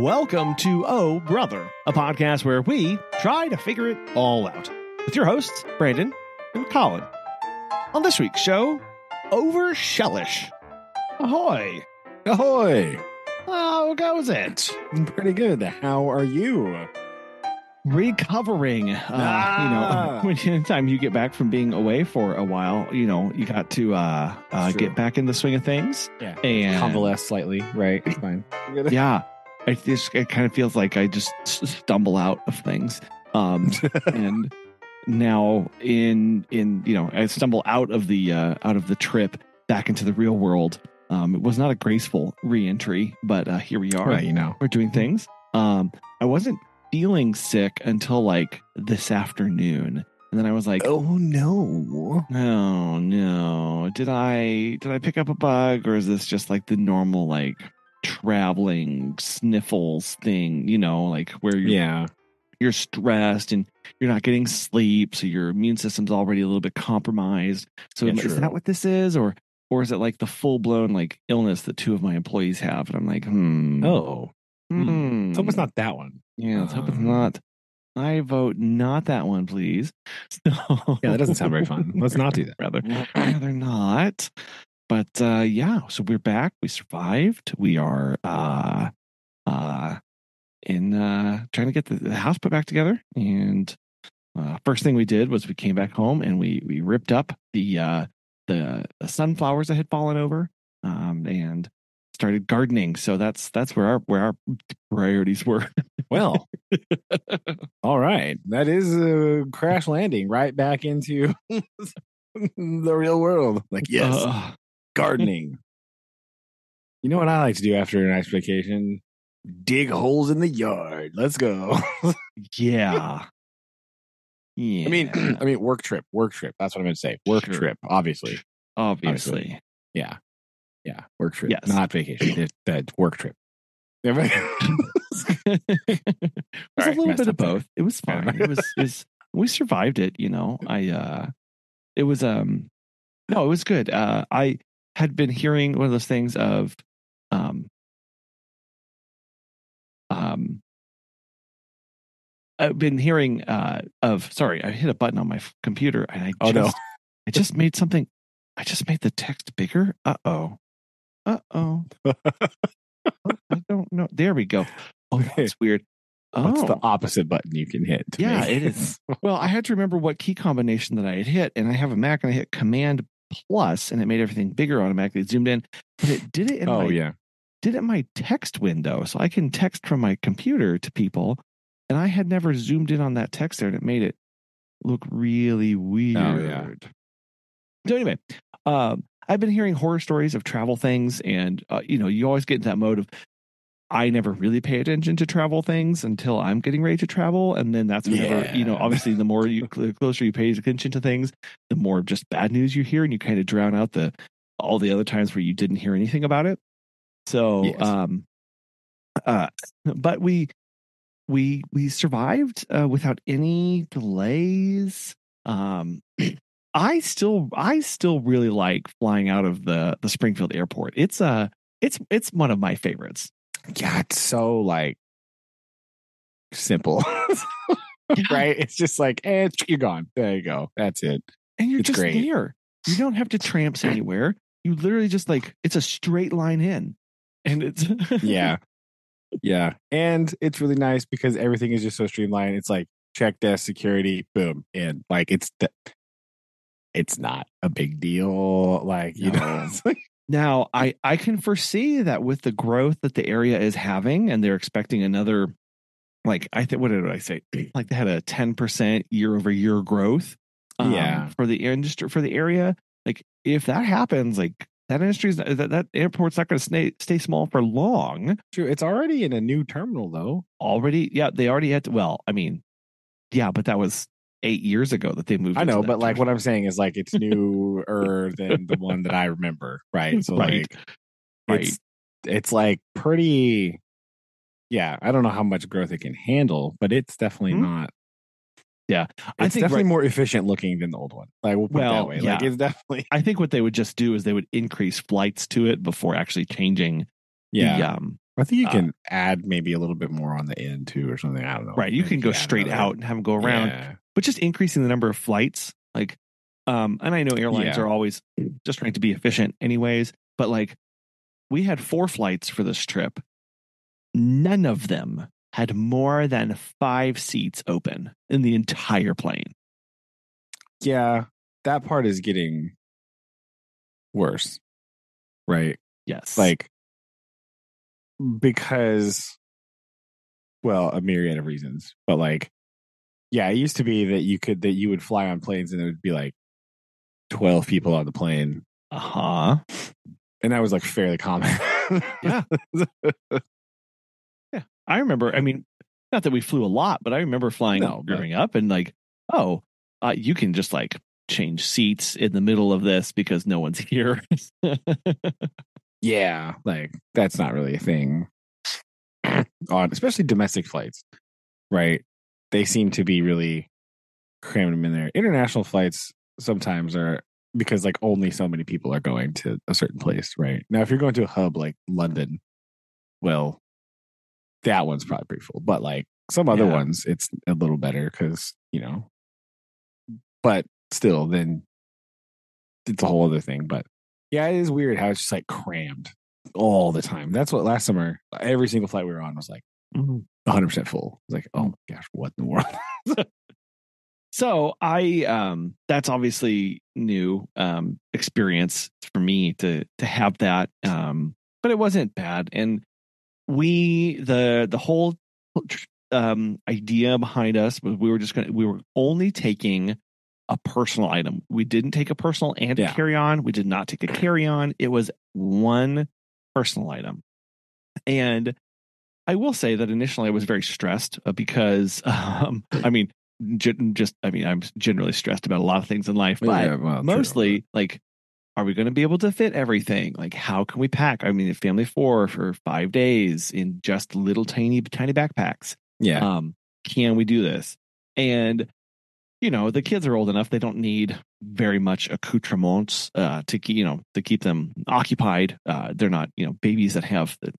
Welcome to Oh Brother, a podcast where we try to figure it all out. With your hosts, Brandon and Collin. On this week's show, overshell-ish. Ahoy! Ahoy! How goes it? Pretty good. How are you? Recovering. Anytime you get back from being away for a while, you got to get back in the swing of things. Yeah. And Convalesce slightly, right? It's fine. Yeah. It kind of feels like I just stumble out of things. And now I stumble out of the trip back into the real world. It was not a graceful re-entry, but here we are. Right, we're doing things. I wasn't feeling sick until like this afternoon, and then I was like, oh no, did I pick up a bug, or is this just like the normal like traveling sniffles thing, like where you're stressed and you're not getting sleep, so your immune system's already a little bit compromised. So is that what this is, or is it like the full-blown like illness that two of my employees have? And I'm like, let's hope it's not that one. Yeah, let's hope it's not. I vote not that one, please. So, yeah, that doesn't sound very fun. Let's not do that. Rather not. But so we're back. We survived. We are trying to get the house put back together. And first thing we did was we came back home and we ripped up the sunflowers that had fallen over, and started gardening. So that's where our priorities were. Well, all right. That is a crash landing right back into the real world. Like, yes, gardening. You know what I like to do after a nice vacation? Dig holes in the yard. Let's go. Yeah. I mean, work trip. That's what I'm going to say. Work trip, obviously. Yeah. Work trip. Yes. Not vacation. It's that work trip. It was a little bit of both. It was fine. It was we survived it, it was it was good. I had been hearing one of those things of I've been hearing sorry, I hit a button on my computer and I just made something. I just made the text bigger. Uh-oh. I don't know. There we go. Oh, that's weird. What's the opposite button you can hit? Yeah, it is. Well, I had to remember what key combination that I had hit, and I have a Mac, and I hit Command Plus, and it made everything bigger automatically. It zoomed in, but it did it in my text window, so I can text from my computer to people, and I had never zoomed in on that text there, and it made it look really weird. Oh, yeah. So anyway, I've been hearing horror stories of travel things, and you always get in that mode of, I never really pay attention to travel things until I'm getting ready to travel, and then that's whenever obviously the more the closer you pay attention to things, the more just bad news you hear, and you kind of drown out all the other times where you didn't hear anything about it. So, but we survived without any delays. I still really like flying out of the Springfield airport. It's one of my favorites. Yeah, it's so like simple. Right? It's just like, you're gone. There you go. That's it. And you're just great. there. You don't have to tramps anywhere. You literally just it's a straight line in. And it's Yeah. And it's really nice because everything is just so streamlined. It's like check desk, security, boom, in. Like it's not a big deal. Like, it's like, now, I can foresee that with the growth that the area is having, and they're expecting another, like, what did I say? Like they had a 10% year-over-year growth for the industry, for the area. Like, if that happens, like, that industry's that airport's not going to stay small for long. True. It's already in a new terminal, though. They already had to, but that was 8 years ago that they moved. I know, but like what I'm saying is like it's newer than the one that I remember, right? So it's like pretty. Yeah, I don't know how much growth it can handle, but it's definitely not. Yeah, I think definitely more efficient looking than the old one. Like we'll put it that way. Yeah. Like it's definitely. I think what they would just do is they would increase flights to it before actually changing I think you can add maybe a little bit more on the end too, or something. I don't know. Right, you can go straight out and have them go around, but just increasing the number of flights, like, and I know airlines are always just trying to be efficient, anyways. But like, we had 4 flights for this trip. None of them had more than 5 seats open in the entire plane. Yeah, that part is getting worse, right? Yes, like because, well, a myriad of reasons, but like, yeah, it used to be that you would fly on planes and it would be like 12 people on the plane. And that was like fairly common. Yeah. Yeah. I remember, I mean, not that we flew a lot, but I remember flying growing up and like, you can just like change seats in the middle of this because no one's here. Yeah, like that's not really a thing on especially domestic flights, right? They seem to be really cramming them in there. International flights sometimes are because like only so many people are going to a certain place, right? Now, if you're going to a hub like London, well, that one's probably pretty full. But like some other ones, it's a little better because, you know, but still, then it's a whole other thing. But yeah, it is weird how it's just like crammed all the time. That's what last summer, every single flight we were on was like 100% full. It's like, oh gosh, what in the world? So that's obviously new experience for me to have that, but it wasn't bad. And the whole idea behind us was we were only taking a personal item. We didn't take a personal and a carry-on. We did not take a carry-on. It was one personal item. And I will say that initially I was very stressed because I'm generally stressed about a lot of things in life, but mostly true. Like, are we going to be able to fit everything? Like, how can we pack? I mean, a family of 4 for 5 days in just little tiny backpacks. Yeah. Can we do this? And, you know, the kids are old enough. They don't need very much accoutrements to keep them occupied. They're not, babies that have the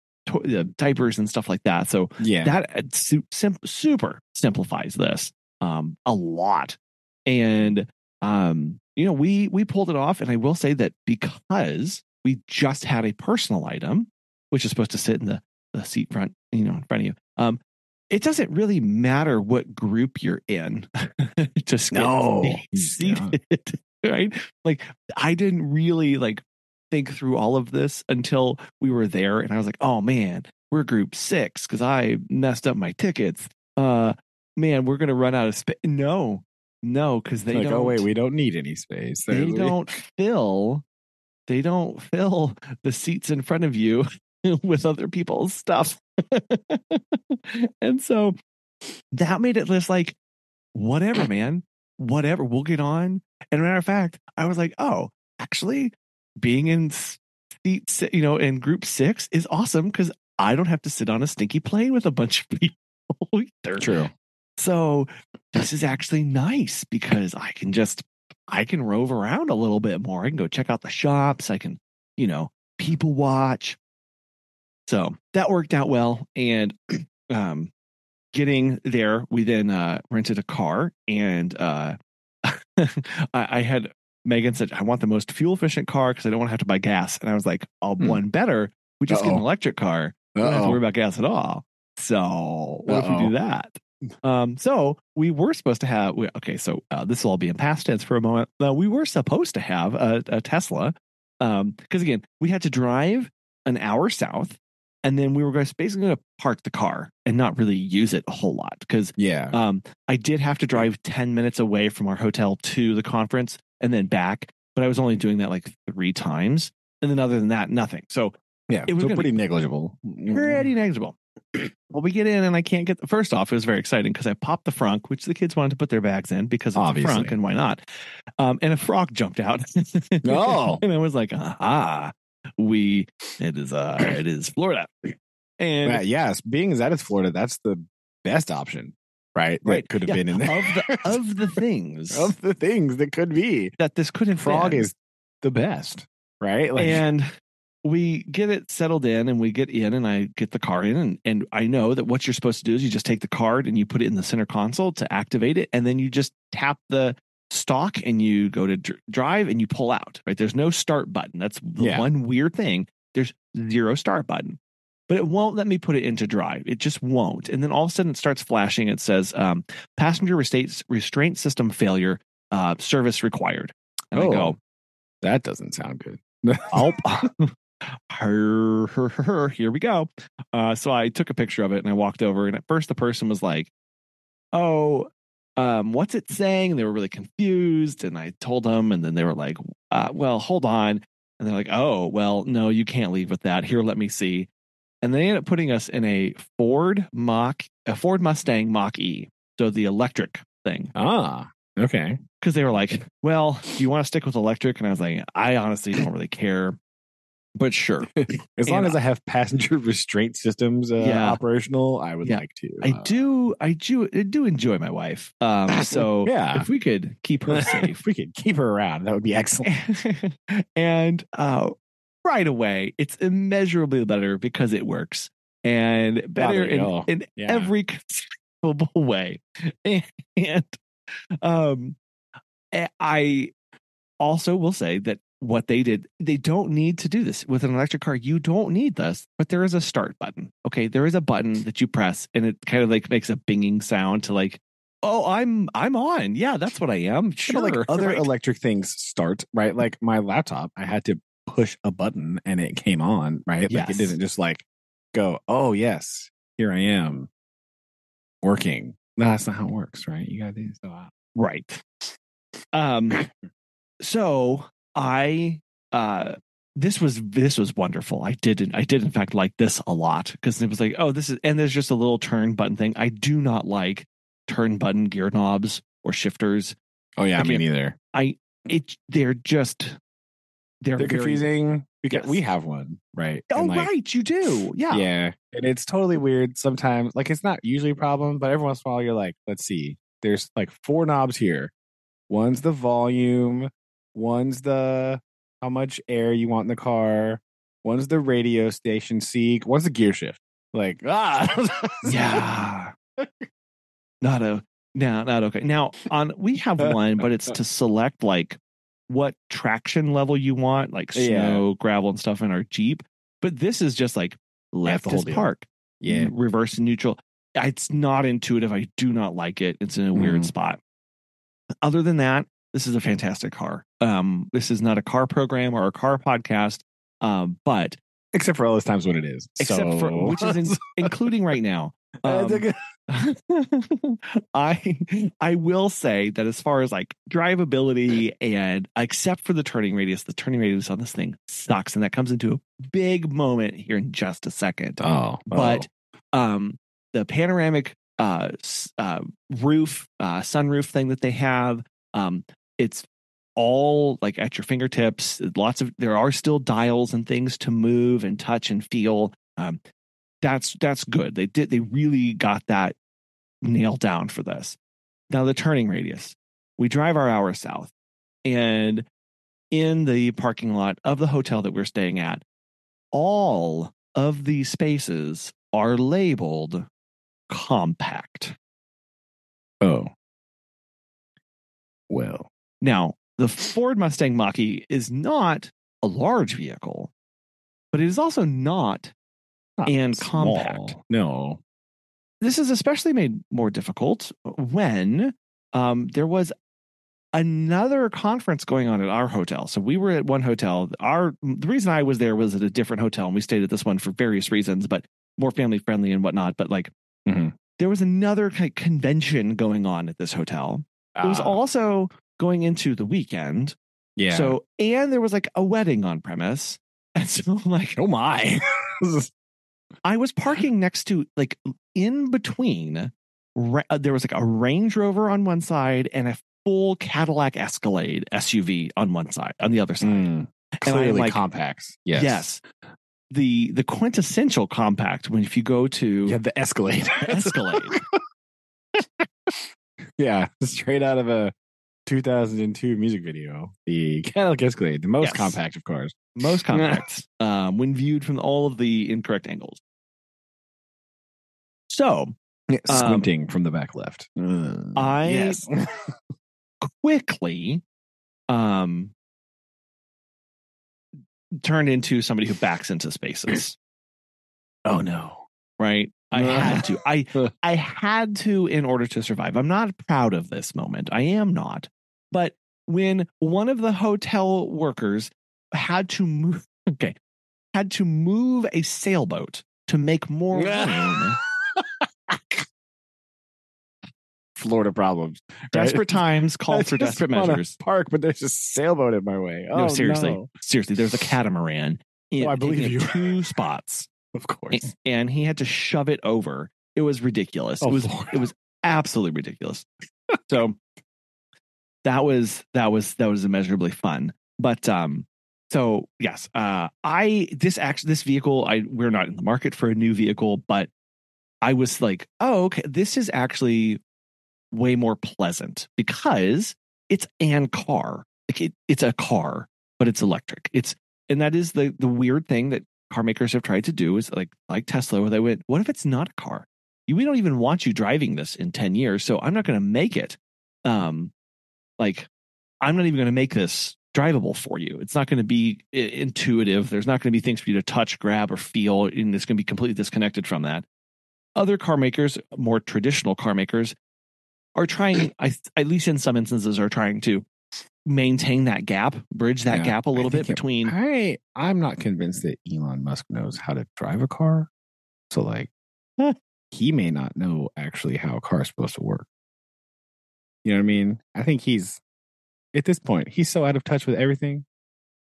diapers and stuff like that. So that super simplifies this a lot. And we pulled it off. And I will say that because we just had a personal item, which is supposed to sit in the seat front, in front of you. It doesn't really matter what group you're in. Just seated, right? Like, I didn't really think through all of this until we were there, and I was like, "Oh man, we're group 6 because I messed up my tickets. Man, we're gonna run out of space." No, because they don't. Oh wait, we don't need any space. They don't fill the seats in front of you with other people's stuff. And so that made it just like, whatever, man, whatever, we'll get on. And matter of fact, I was like, oh, actually being in seat, in group 6 is awesome because I don't have to sit on a stinky plane with a bunch of people either. True. So this is actually nice because I can rove around a little bit more. I can go check out the shops. I can, people watch. So that worked out well. And getting there, we then rented a car. And I had Megan said, I want the most fuel efficient car because I don't want to have to buy gas. And I was like, one better. We just get an electric car. We don't have to worry about gas at all. So what if we do that? So we were supposed to have, this will all be in past tense for a moment. We were supposed to have a Tesla. Because again, we had to drive an hour south, and then we were basically going to park the car and not really use it a whole lot. Because I did have to drive 10 minutes away from our hotel to the conference and then back, but I was only doing that like 3 times. And then other than that, nothing. So it was pretty negligible. Pretty negligible. Well, we get in and I can't get first off, it was very exciting because I popped the frunk, which the kids wanted to put their bags in because it's a frunk and why not? And a frog jumped out. No. And I was like, it is Florida. And yes, being as that is Florida, that's the best option, right? That could have been in there. Of the things. Of the things that could be. That this could have frog is the best, right? And we get it settled in and we get in and I get the car in and I know that what you're supposed to do is you just take the card and you put it in the center console to activate it. And then you just tap the stalk and you go to drive and you pull out, right? There's no start button. That's the one weird thing. There's 0 start button, but it won't let me put it into drive. It just won't. And then all of a sudden it starts flashing. It says passenger restraint system failure, service required. And I go, that doesn't sound good. Oh, here we go. So I took a picture of it and I walked over, and at first the person was like, oh, what's it saying? And they were really confused, and I told them, and then they were like, well, hold on. And they're like, oh, well, no, you can't leave with that. Here, let me see. And they ended up putting us in a Ford Mustang Mach-E. So the electric thing. Okay. Because they were like, well, do you want to stick with electric? And I was like, I honestly don't really care. But sure. As long as I have passenger restraint systems operational, I would like to. I do enjoy my wife. So if we could keep her safe. If we could keep her around, that would be excellent. And right away, it's immeasurably better because it works. And better in every conceivable way. And I also will say that what they did, they don't need to do this with an electric car. You don't need this, but there is a start button. Okay. There is a button that you press and it kind of like makes a binging sound to like, oh, I'm on. Yeah, that's what I am. Sure. Like other electric things start, right? Like my laptop, I had to push a button and it came on, right? Like it didn't just like go, oh yes, here I am working. No, that's not how it works, right? You gotta do so. Right. So I this was wonderful. I did in fact like this a lot because it was like, oh, this is, and there's just a little turn button thing. I do not like turn button gear knobs or shifters. Oh yeah, me neither. They're confusing because we have one, right? Oh, right, you do. Yeah. Yeah. And it's totally weird sometimes. Like it's not usually a problem, but every once in a while you're like, let's see. There's like 4 knobs here. One's the volume, one's the how much air you want in the car, one's the radio station seek, one's the gear shift. Like, yeah. Not okay. Now we have one, but it's to select like what traction level you want, like snow, gravel, and stuff in our Jeep. But this is just like left is park, reverse and neutral. It's not intuitive. I do not like it. It's in a weird spot. Other than that, this is a fantastic car. This is not a car program or a car podcast, but except for all those times when it is, which is including right now. I will say that as far as like drivability and except for the turning radius on this thing sucks, and that comes into a big moment here in just a second. But the panoramic roof sunroof thing that they have, it's all like at your fingertips. There are still dials and things to move and touch and feel. That's good. They really got that nailed down for this. Now the turning radius, we drive our hour south, and in the parking lot of the hotel that we're staying at, all of these spaces are labeled compact. Oh. Well. Now, the Ford Mustang Mach-E is not a large vehicle, but it is also not compact. No. This is especially made more difficult when there was another conference going on at our hotel. So we were at one hotel. The reason I was there was at a different hotel, and we stayed at this one for various reasons, but more family friendly and whatnot. But like, there was another kind of convention going on at this hotel. It was also going into the weekend. Yeah. So, and there was like a wedding on premise. And so I'm like, oh my. I was parking next to, like, in between, there was like a Range Rover on one side and a full Cadillac Escalade SUV on the other side. Clearly like, compacts. Yes. The quintessential compact if you go to the Escalade. Escalade. Yeah, straight out of a 2002 music video, the Cadillac Escalade, the most Yes. compact of cars. Most compact when viewed from all of the incorrect angles. So, squinting from the back left. I quickly turned into somebody who backs into spaces. Oh no. Right? I had to. I had to in order to survive. I'm not proud of this moment. I am not. But when one of the hotel workers had to move a sailboat to make more room. Florida problems. Right? Desperate times call for desperate measures. Park, but there's a sailboat in my way. Oh, no, seriously. Seriously, there's a catamaran I believe you. 2 spots. Of course. And he had to shove it over. It was ridiculous. Oh, it was absolutely ridiculous. So that was immeasurably fun. But so yes, this vehicle, we're not in the market for a new vehicle, but I was like, oh, okay, this is actually way more pleasant because it's a car. Like it's a car, but it's electric. And that is the weird thing that car makers have tried to do is like Tesla, where they went, what if it's not a car? We don't even want you driving this in 10 years. So I'm not going to make it. I'm not even going to make this drivable for you. It's not going to be intuitive. There's not going to be things for you to touch, grab, or feel. And it's going to be completely disconnected from that. Other car makers, more traditional car makers, are trying, at least in some instances, are trying to maintain that gap, bridge that gap a little bit between. I'm not convinced that Elon Musk knows how to drive a car. So he may not know actually how a car is supposed to work. You know what I mean? I think at this point, he's so out of touch with everything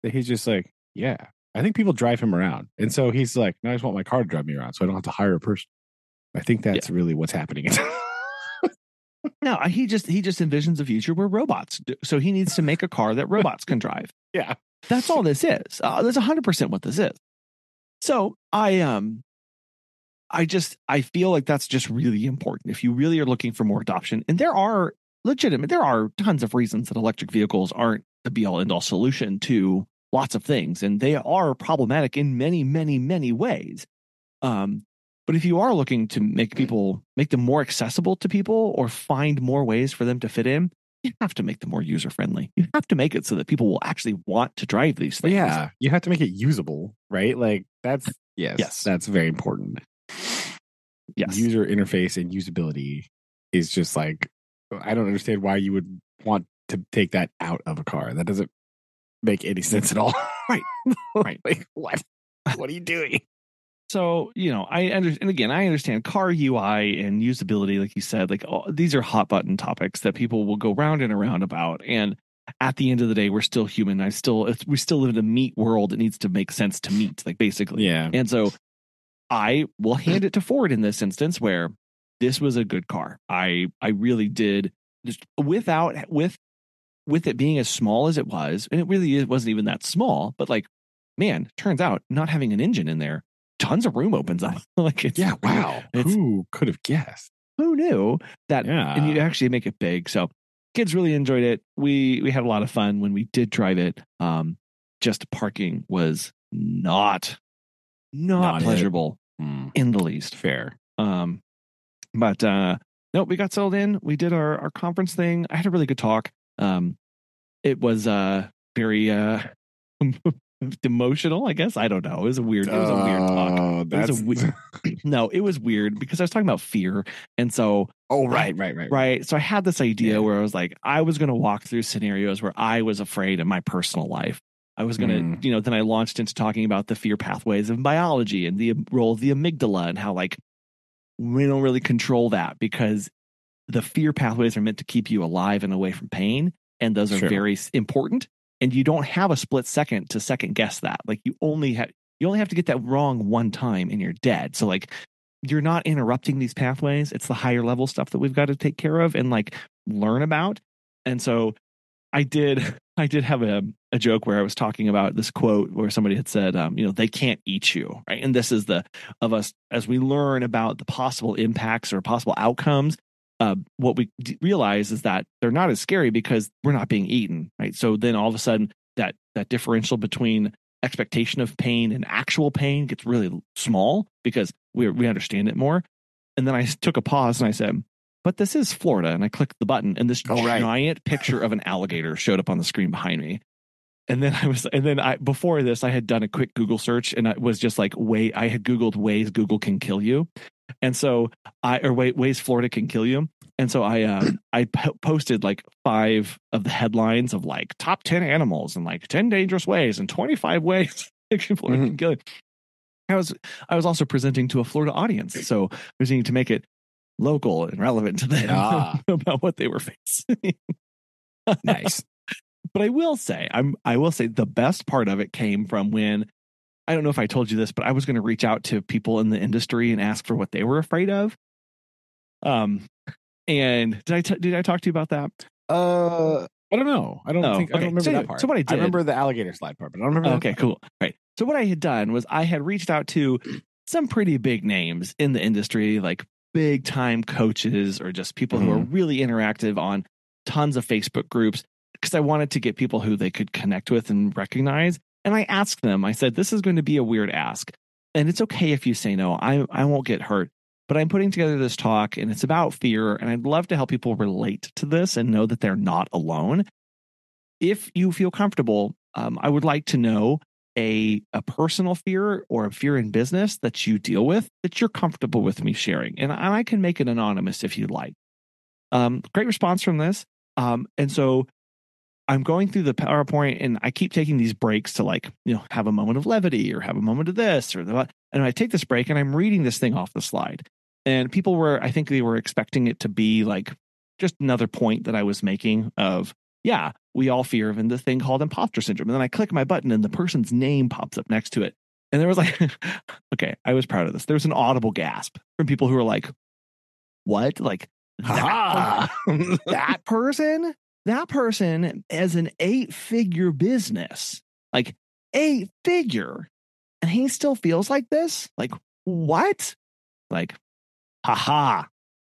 that he's just like, yeah, I think people drive him around. And so he's like, no, I just want my car to drive me around so I don't have to hire a person. I think that's really what's happening. No, he just envisions a future where robots do. So he needs to make a car that robots can drive. Yeah. That's all this is. That's 100% what this is. So I feel like that's just really important. If you really are looking for more adoption, and there are tons of reasons that electric vehicles aren't the be all end all solution to lots of things. And they are problematic in many, many, many ways. But if you are looking to make them more accessible to people or find more ways for them to fit in, you have to make them more user friendly. You have to make it so that people will actually want to drive these things. Yeah, you have to make it usable, right? Like that's that's very important. Yes, user interface and usability is just like, I don't understand why you would want to take that out of a car. That doesn't make any sense at all. Right. Like what? What are you doing? So, I understand car UI and usability, like you said, these are hot button topics that people will go round and around about. And at the end of the day, we're still human. We still live in a meat world. It needs to make sense to meat, basically. Yeah. And so I will hand it to Ford in this instance where this was a good car. I really did, just with it being as small as it was. And it wasn't even that small, but turns out not having an engine in there, tons of room opens up. Wow. Who could have guessed? Who knew that? Yeah. And you actually make it big. So kids really enjoyed it. We had a lot of fun when we did drive it. Just parking was not pleasurable in the least. Fair. But no, we got settled in. We did our conference thing. I had a really good talk. It was very emotional, I guess. I don't know. It was a weird talk. It was weird because I was talking about fear. And so right. So I had this idea where I was like, I was going to walk through scenarios where I was afraid in my personal life. I was going to, then I launched into talking about the fear pathways of biology and the role of the amygdala and how we don't really control that because the fear pathways are meant to keep you alive and away from pain. And those are very important. And you don't have a split second to second guess that. You only have to get that wrong one time and you're dead. So you're not interrupting these pathways. It's the higher level stuff that we've got to take care of and learn about. And so I did have a joke where I was talking about this quote where somebody had said, they can't eat you. Right. And this is of us as we learn about the possible impacts or possible outcomes. what we realize is that they're not as scary because we're not being eaten, right? So then all of a sudden that differential between expectation of pain and actual pain gets really small because we understand it more. And then I took a pause and I said, but this is Florida. And I clicked the button and this giant picture of an alligator showed up on the screen behind me. And then before this, I had done a quick Google search and I was just like, I had Googled ways Google can kill you. And so ways Florida can kill you. And so I posted like 5 of the headlines of like top 10 animals and like 10 dangerous ways and 25 ways Florida can kill you. I was also presenting to a Florida audience. So I was needing to make it local and relevant to them about what they were facing. Nice. But I will say the best part of it came from when, I don't know if I told you this, but I was going to reach out to people in the industry and ask for what they were afraid of. And did I talk to you about that? I don't know. I don't remember that part. So what I did, I remember the alligator slide part, but I don't remember. Okay, cool. Right. So what I had done was I had reached out to some pretty big names in the industry, like big time coaches or just people who are really interactive on tons of Facebook groups, because I wanted to get people who they could connect with and recognize. And I asked them, I said, this is going to be a weird ask. And it's okay if you say no. I won't get hurt. But I'm putting together this talk and it's about fear. And I'd love to help people relate to this and know that they're not alone. If you feel comfortable, I would like to know a personal fear or a fear in business that you deal with that you're comfortable with me sharing. And I can make it anonymous if you'd like. Great response from this. And so I'm going through the PowerPoint and I keep taking these breaks to have a moment of levity or have a moment of this or that. And I take this break and I'm reading this thing off the slide. And I think they were expecting it to be like just another point that I was making of, yeah, we all fear of the thing called imposter syndrome. And then I click my button and the person's name pops up next to it. And there was like, okay, I was proud of this. There was an audible gasp from people who were like, what? Like, that person has an 8-figure business, like 8-figure, and he still feels like this? Like, what? Like, haha.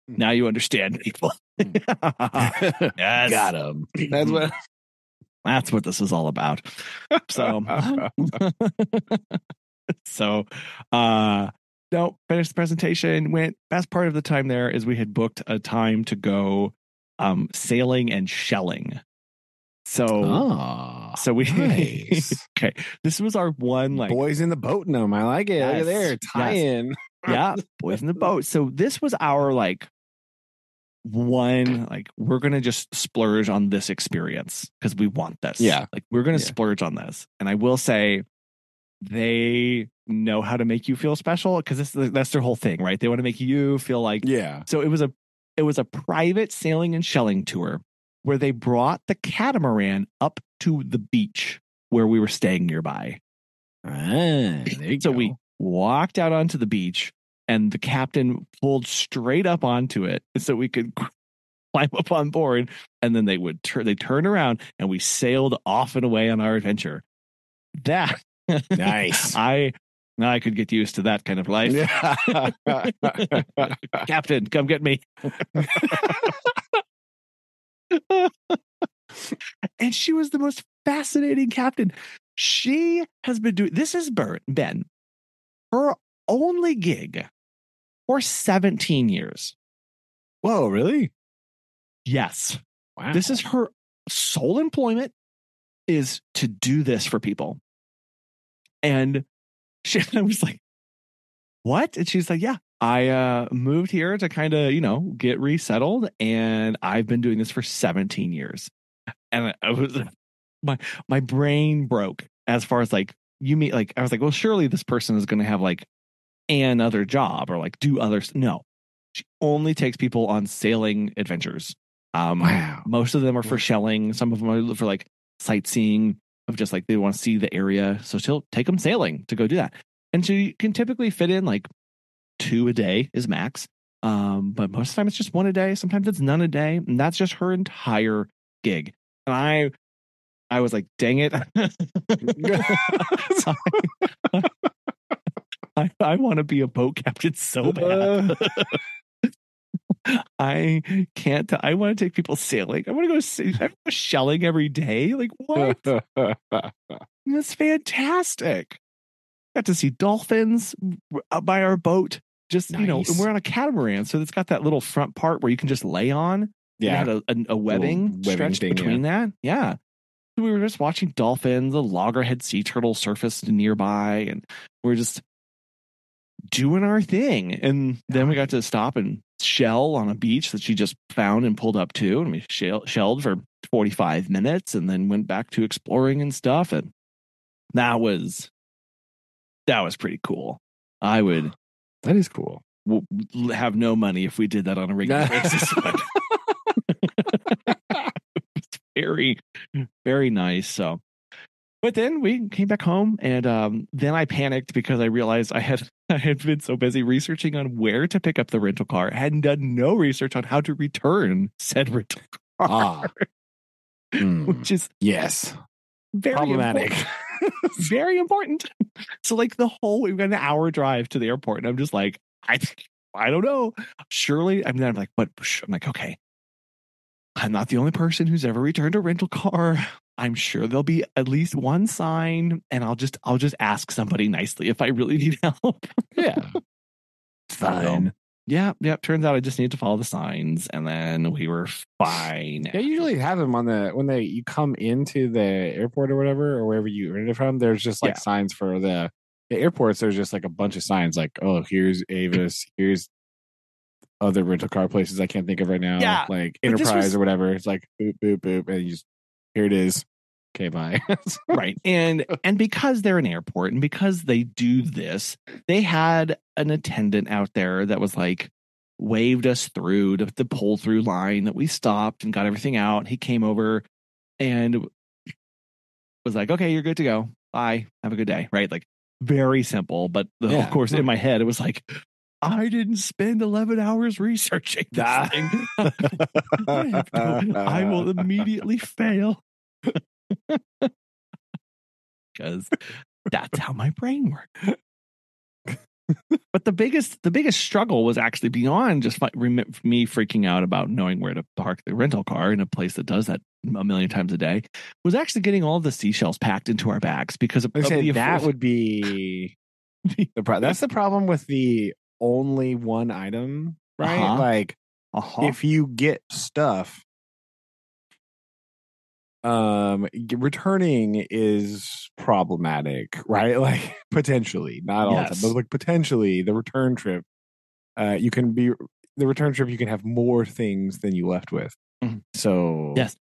Now you understand, people. Yes. Got him. That's what this is all about. So, no, finished the presentation. Best part of the time there is we had booked a time to go sailing and shelling. So we nice. Okay. This was our one boys in the boat in them. I like it. Look at there. Tie in. Yeah, boys in the boat. So this was our we're gonna just splurge on this experience because we want this. Yeah. We're gonna splurge on this. And I will say they know how to make you feel special because that's their whole thing, right? They want to make you feel like So it was a private sailing and shelling tour where they brought the catamaran up to the beach where we were staying nearby. We walked out onto the beach and the captain pulled straight up onto it so we could climb up on board. And then they turn around and we sailed off and away on our adventure. That nice. I could get used to that kind of life. Captain, come get me. And she was the most fascinating captain. She has been doing this has been her only gig for 17 years. Whoa, really? Yes. Wow. This is her sole employment is to do this for people. And I was like, what? And she's like, yeah, I moved here to kind of, get resettled. And I've been doing this for 17 years. And I was my brain broke as far as I was like, well, surely this person is going to have another job or do others. No, she only takes people on sailing adventures. Wow. Most of them are for shelling. Some of them are for sightseeing of just they want to see the area. So she'll take them sailing to go do that. And she can typically fit in 2 a day is max. But most of the time it's just 1 a day. Sometimes it's none a day. And that's just her entire gig. And I was like, dang it. I want to be a boat captain so bad. I can't. I want to take people sailing. I want to go shelling every day. Like what? That's fantastic. Got to see dolphins out by our boat. Just nice. and we're on a catamaran, so it's got that little front part where you can just lay on. Yeah, it had a webbing stretched thing, between that. Yeah. We were just watching dolphins. The loggerhead sea turtle surfaced nearby, and we're just doing our thing. And then we got to stop and shell on a beach that she just found and pulled up to, and we shelled for 45 minutes, and then went back to exploring and stuff. And that was pretty cool. I would. That is cool. Have no money if we did that on a regular basis. It's very, very nice. So, but then we came back home, and then I panicked because I realized I had been so busy researching on where to pick up the rental car. I hadn't done no research on how to return said rental car, which is very problematic. Very important. So like we've got an hour drive to the airport, and I'm just like, I don't know. Surely, I'm like, but I'm like, okay, I'm not the only person who's ever returned a rental car. I'm sure there'll be at least one sign, and I'll just ask somebody nicely if I really need help. Yeah, fine. So, yeah. Turns out I just need to follow the signs, and then we were fine. They usually have them on when you come into the airport or whatever, or wherever you rented from. There's just like signs for the airports. There's just like a bunch of signs, like, oh, here's Avis, here's other rental car places I can't think of right now. Yeah, like Enterprise or whatever. It's like boop boop boop, and you just here it is. Okay, bye. Right. And because they're an airport, and because they do this, they had an attendant out there that was like waved us through to the pull through line that we stopped and got everything out. He came over and was like, okay, you're good to go. Bye. Have a good day. Right. Like very simple. But of course, in my head, it was like, I didn't spend 11 hours researching this thing. I will immediately fail. Because that's how my brain works. But the biggest struggle was actually beyond just me freaking out about knowing where to park the rental car in a place that does that a million times a day, was actually getting all the seashells packed into our bags, because that would be that's the problem with the only one item, right? If you get stuff, returning is problematic, right? Like potentially, not all the time, but like potentially the return trip, you can have more things than you left with. So yes.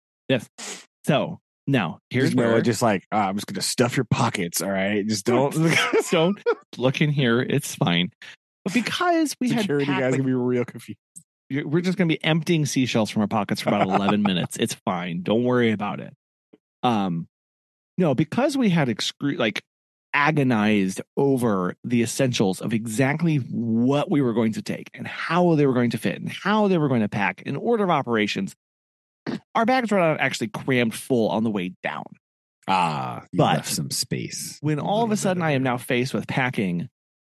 So now here's where just like, I'm just gonna stuff your pockets. All right, just don't look in here. It's fine. But because we security had guys gonna be real confused. We're just going to be emptying seashells from our pockets for about 11 minutes. It's fine. Don't worry about it. No, because we had agonized over the essentials of exactly what we were going to take and how they were going to fit and how they were going to pack in order of operations, our bags were not actually crammed full on the way down. But left some space. When all of a sudden I am now faced with packing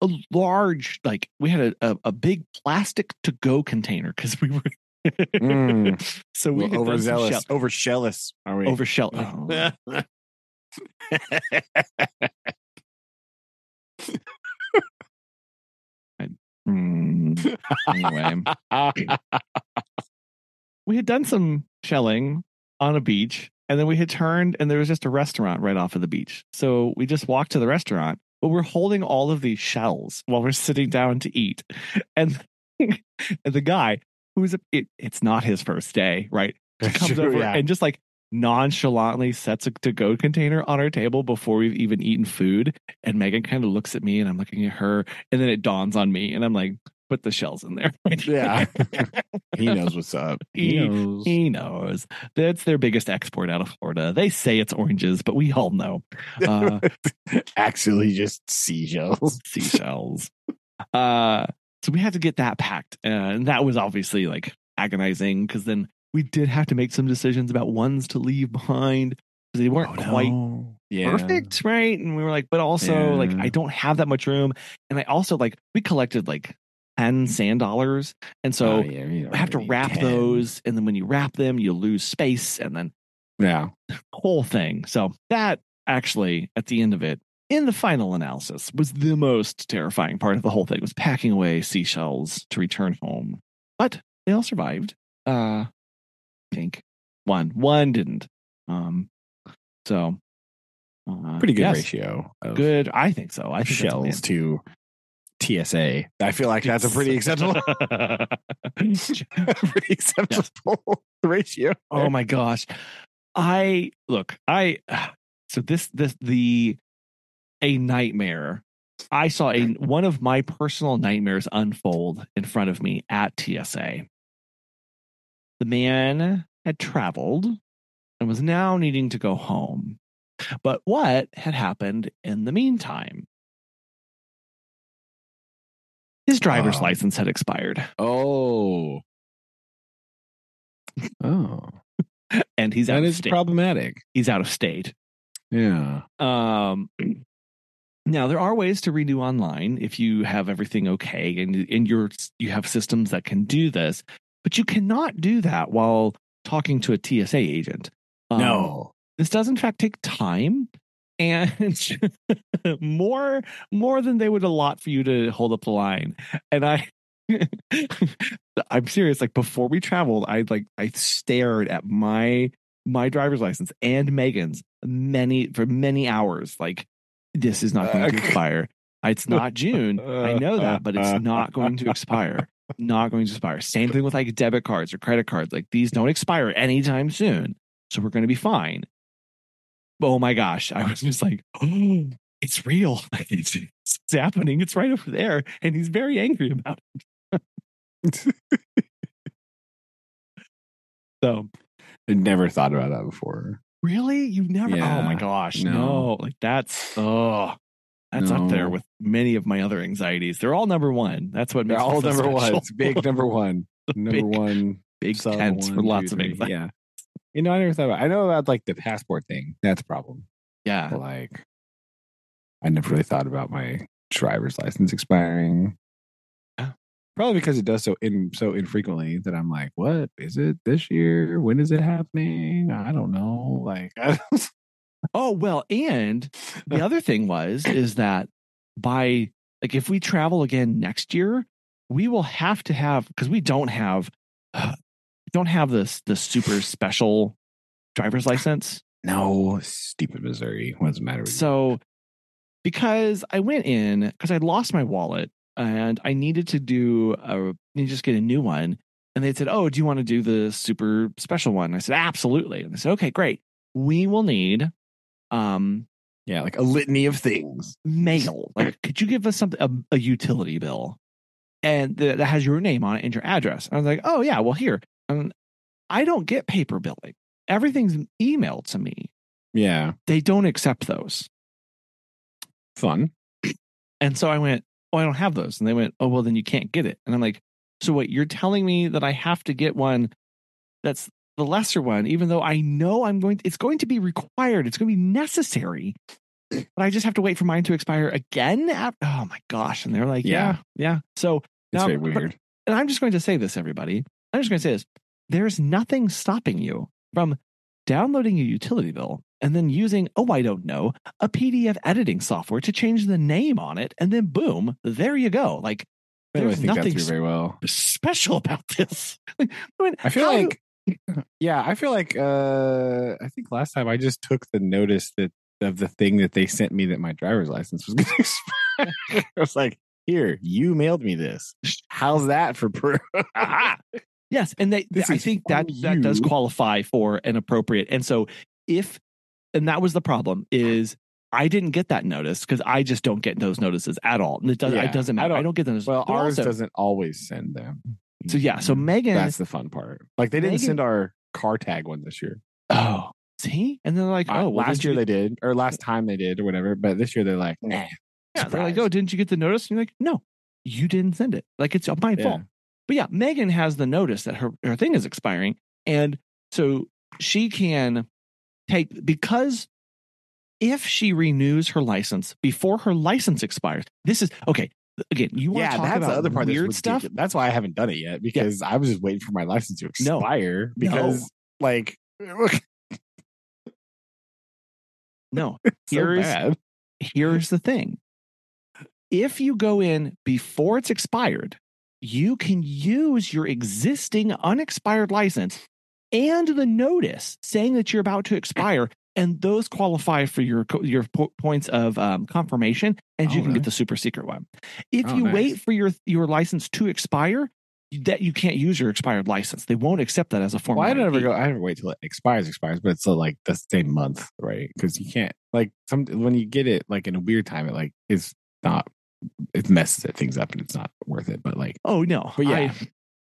a large, we had a big plastic to-go container, because we were so we overshell-ish. Are we overshell? Anyway, we had done some shelling on a beach, and then we had turned, and there was just a restaurant right off of the beach. So we just walked to the restaurant, but we're holding all of these shells while we're sitting down to eat. And, and the guy it's not his first day, right? Comes over and just nonchalantly sets a to-go container on our table before we've even eaten food. And Megan kind of looks at me, and I'm looking at her, and then it dawns on me, and I'm like, put the shells in there. Yeah. He knows what's up. He knows. That's their biggest export out of Florida. They say it's oranges, but we all know. Actually, just seashells. So we had to get that packed. And that was obviously agonizing, because then we did have to make some decisions about ones to leave behind, because they weren't quite perfect, right? And we were but also I don't have that much room. And I also we collected 10 sand dollars. And so you I have to wrap 10. those. And then when you wrap them, you lose space and then whole thing. So that actually, at the end of it, in the final analysis, was the most terrifying part of the whole thing, was packing away seashells to return home. But they all survived. I think one didn't. So pretty good ratio. Good, I think so. I think shells to TSA. I feel like that's a pretty acceptable, ratio. Oh my gosh. A nightmare. I saw one of my personal nightmares unfold in front of me at TSA. The man had traveled and was now needing to go home. But what had happened in the meantime? His driver's license had expired. Oh. And he's out of state. That is problematic. He's out of state. Yeah. Now there are ways to renew online if you have everything okay and you have systems that can do this, but you cannot do that while talking to a TSA agent. No. This does in fact take time and more than they would allot for you to hold up the line. And I'm serious. Like, before we traveled, I stared at my driver's license and Megan's for many hours. Like, this is not going to expire. It's not June. I know that, but it's not going to expire. Not going to expire. Same thing with like debit cards or credit cards. Like, these don't expire anytime soon. So we're going to be fine. Oh my gosh. I was just like, oh, it's real. It's happening. It's right over there. And he's very angry about it. So I never thought about that before. Really? You never? Yeah. Oh my gosh. No. Like, that's up there with many of my other anxieties. They're all number one. That's what makes They're all so number special. one. It's big number one. Number one. Big tents for lots of anxiety. Yeah. I never thought about. I know about like the passport thing. That's a problem. Yeah. But like, I never really thought about my driver's license expiring. Yeah. Probably because it does so infrequently that I'm like, what is it this year? When is it happening? I don't know. Like, oh well, and the other thing is that if we travel again next year, we will have to have, because we don't have this super special driver's license. No, stupid Missouri. What's the matter with you? So, because I went in because I'd lost my wallet and I needed to just get a new one, and they said, "Oh, do you want to do the super special one?" I said, "Absolutely." And they said, "Okay, great. We will need like a litany of things. Mail. Like, could you give us a utility bill and that has your name on it and your address?" And I was like, "Oh yeah, well here." And I don't get paper billing. Everything's emailed to me. Yeah. They don't accept those. Fun. And so I went, "Oh, I don't have those." And they went, "Oh, well, then you can't get it." And I'm like, "So wait, you're telling me that I have to get one that's the lesser one, even though I know it's going to be required. It's going to be necessary. But I just have to wait for mine to expire again?" Oh my gosh. And they're like, yeah. So it's very weird. And I'm just going to say this, everybody. I'm just going to say this. There's nothing stopping you from downloading a utility bill and then using, I don't know, a PDF editing software to change the name on it. And then boom, there you go. Like, there's nothing very well special about this. I feel like I think last time I just took the notice of the thing that they sent me that my driver's license was going to expire. I was like, here, you mailed me this. How's that for proof? Yes, and I think that does qualify for an appropriate. And so and that was the problem, is I didn't get that notice because I just don't get those notices at all. And it doesn't matter. I don't get those. Well, ours doesn't always send them. So yeah, so Megan, that's the fun part. Like, they didn't send our car tag one this year. Oh, see? And they're like, oh, well, last year they did, or last time they did, or whatever. But this year they're like, nah. Yeah, they're like, oh, didn't you get the notice? And you're like, no, you didn't send it. Like, it's my fault. But yeah, Megan has the notice that her thing is expiring. And so she can because if she renews her license before her license expires, this is okay. again, you want to talk that's about the other part weird that's stuff. That's why I haven't done it yet, because I was just waiting for my license to expire. Because like, no, so bad. Here's the thing. If you go in before it's expired, you can use your existing unexpired license and the notice saying that you're about to expire, and those qualify for your points of confirmation, and you can get the super secret one. If you wait for your license to expire, that you can't use your expired license. They won't accept that as a form. Well, I never wait till it expires, but it's like the same month, right? Because you can't, like, when you get it like in a weird time, it messes things up and it's not worth it. But like, oh no, but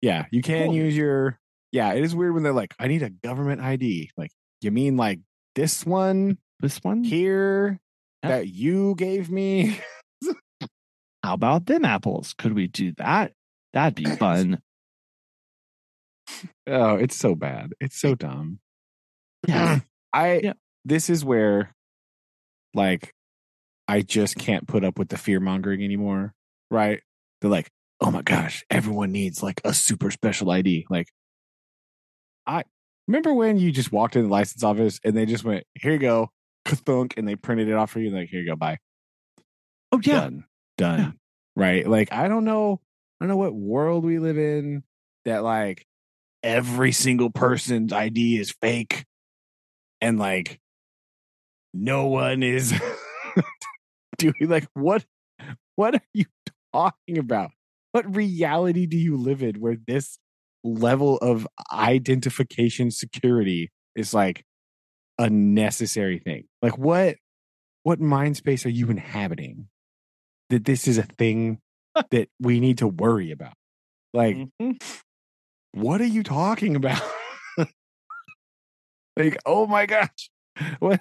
yeah, you can use your. Yeah, it is weird when they're like, I need a government ID. Like, you mean like this one here that you gave me? How about them apples? Could we do that? That'd be fun. Oh, it's so bad. It's so dumb. Yeah. This is where, like, I just can't put up with the fear mongering anymore. Right? They're like, oh my gosh, everyone needs like a super special ID. Like, I remember when you just walked in the license office and they just went, here you go, ka-thunk, and they printed it off for you. Like, here you go, bye. Oh yeah, done. Yeah. Right? Like, I don't know what world we live in that like every single person's ID is fake and like no one is doing, like, what are you talking about? What reality do you live in where this level of identification security is like a necessary thing? Like, what mind space are you inhabiting that this is a thing that we need to worry about? Like, what are you talking about? Like, oh my gosh, what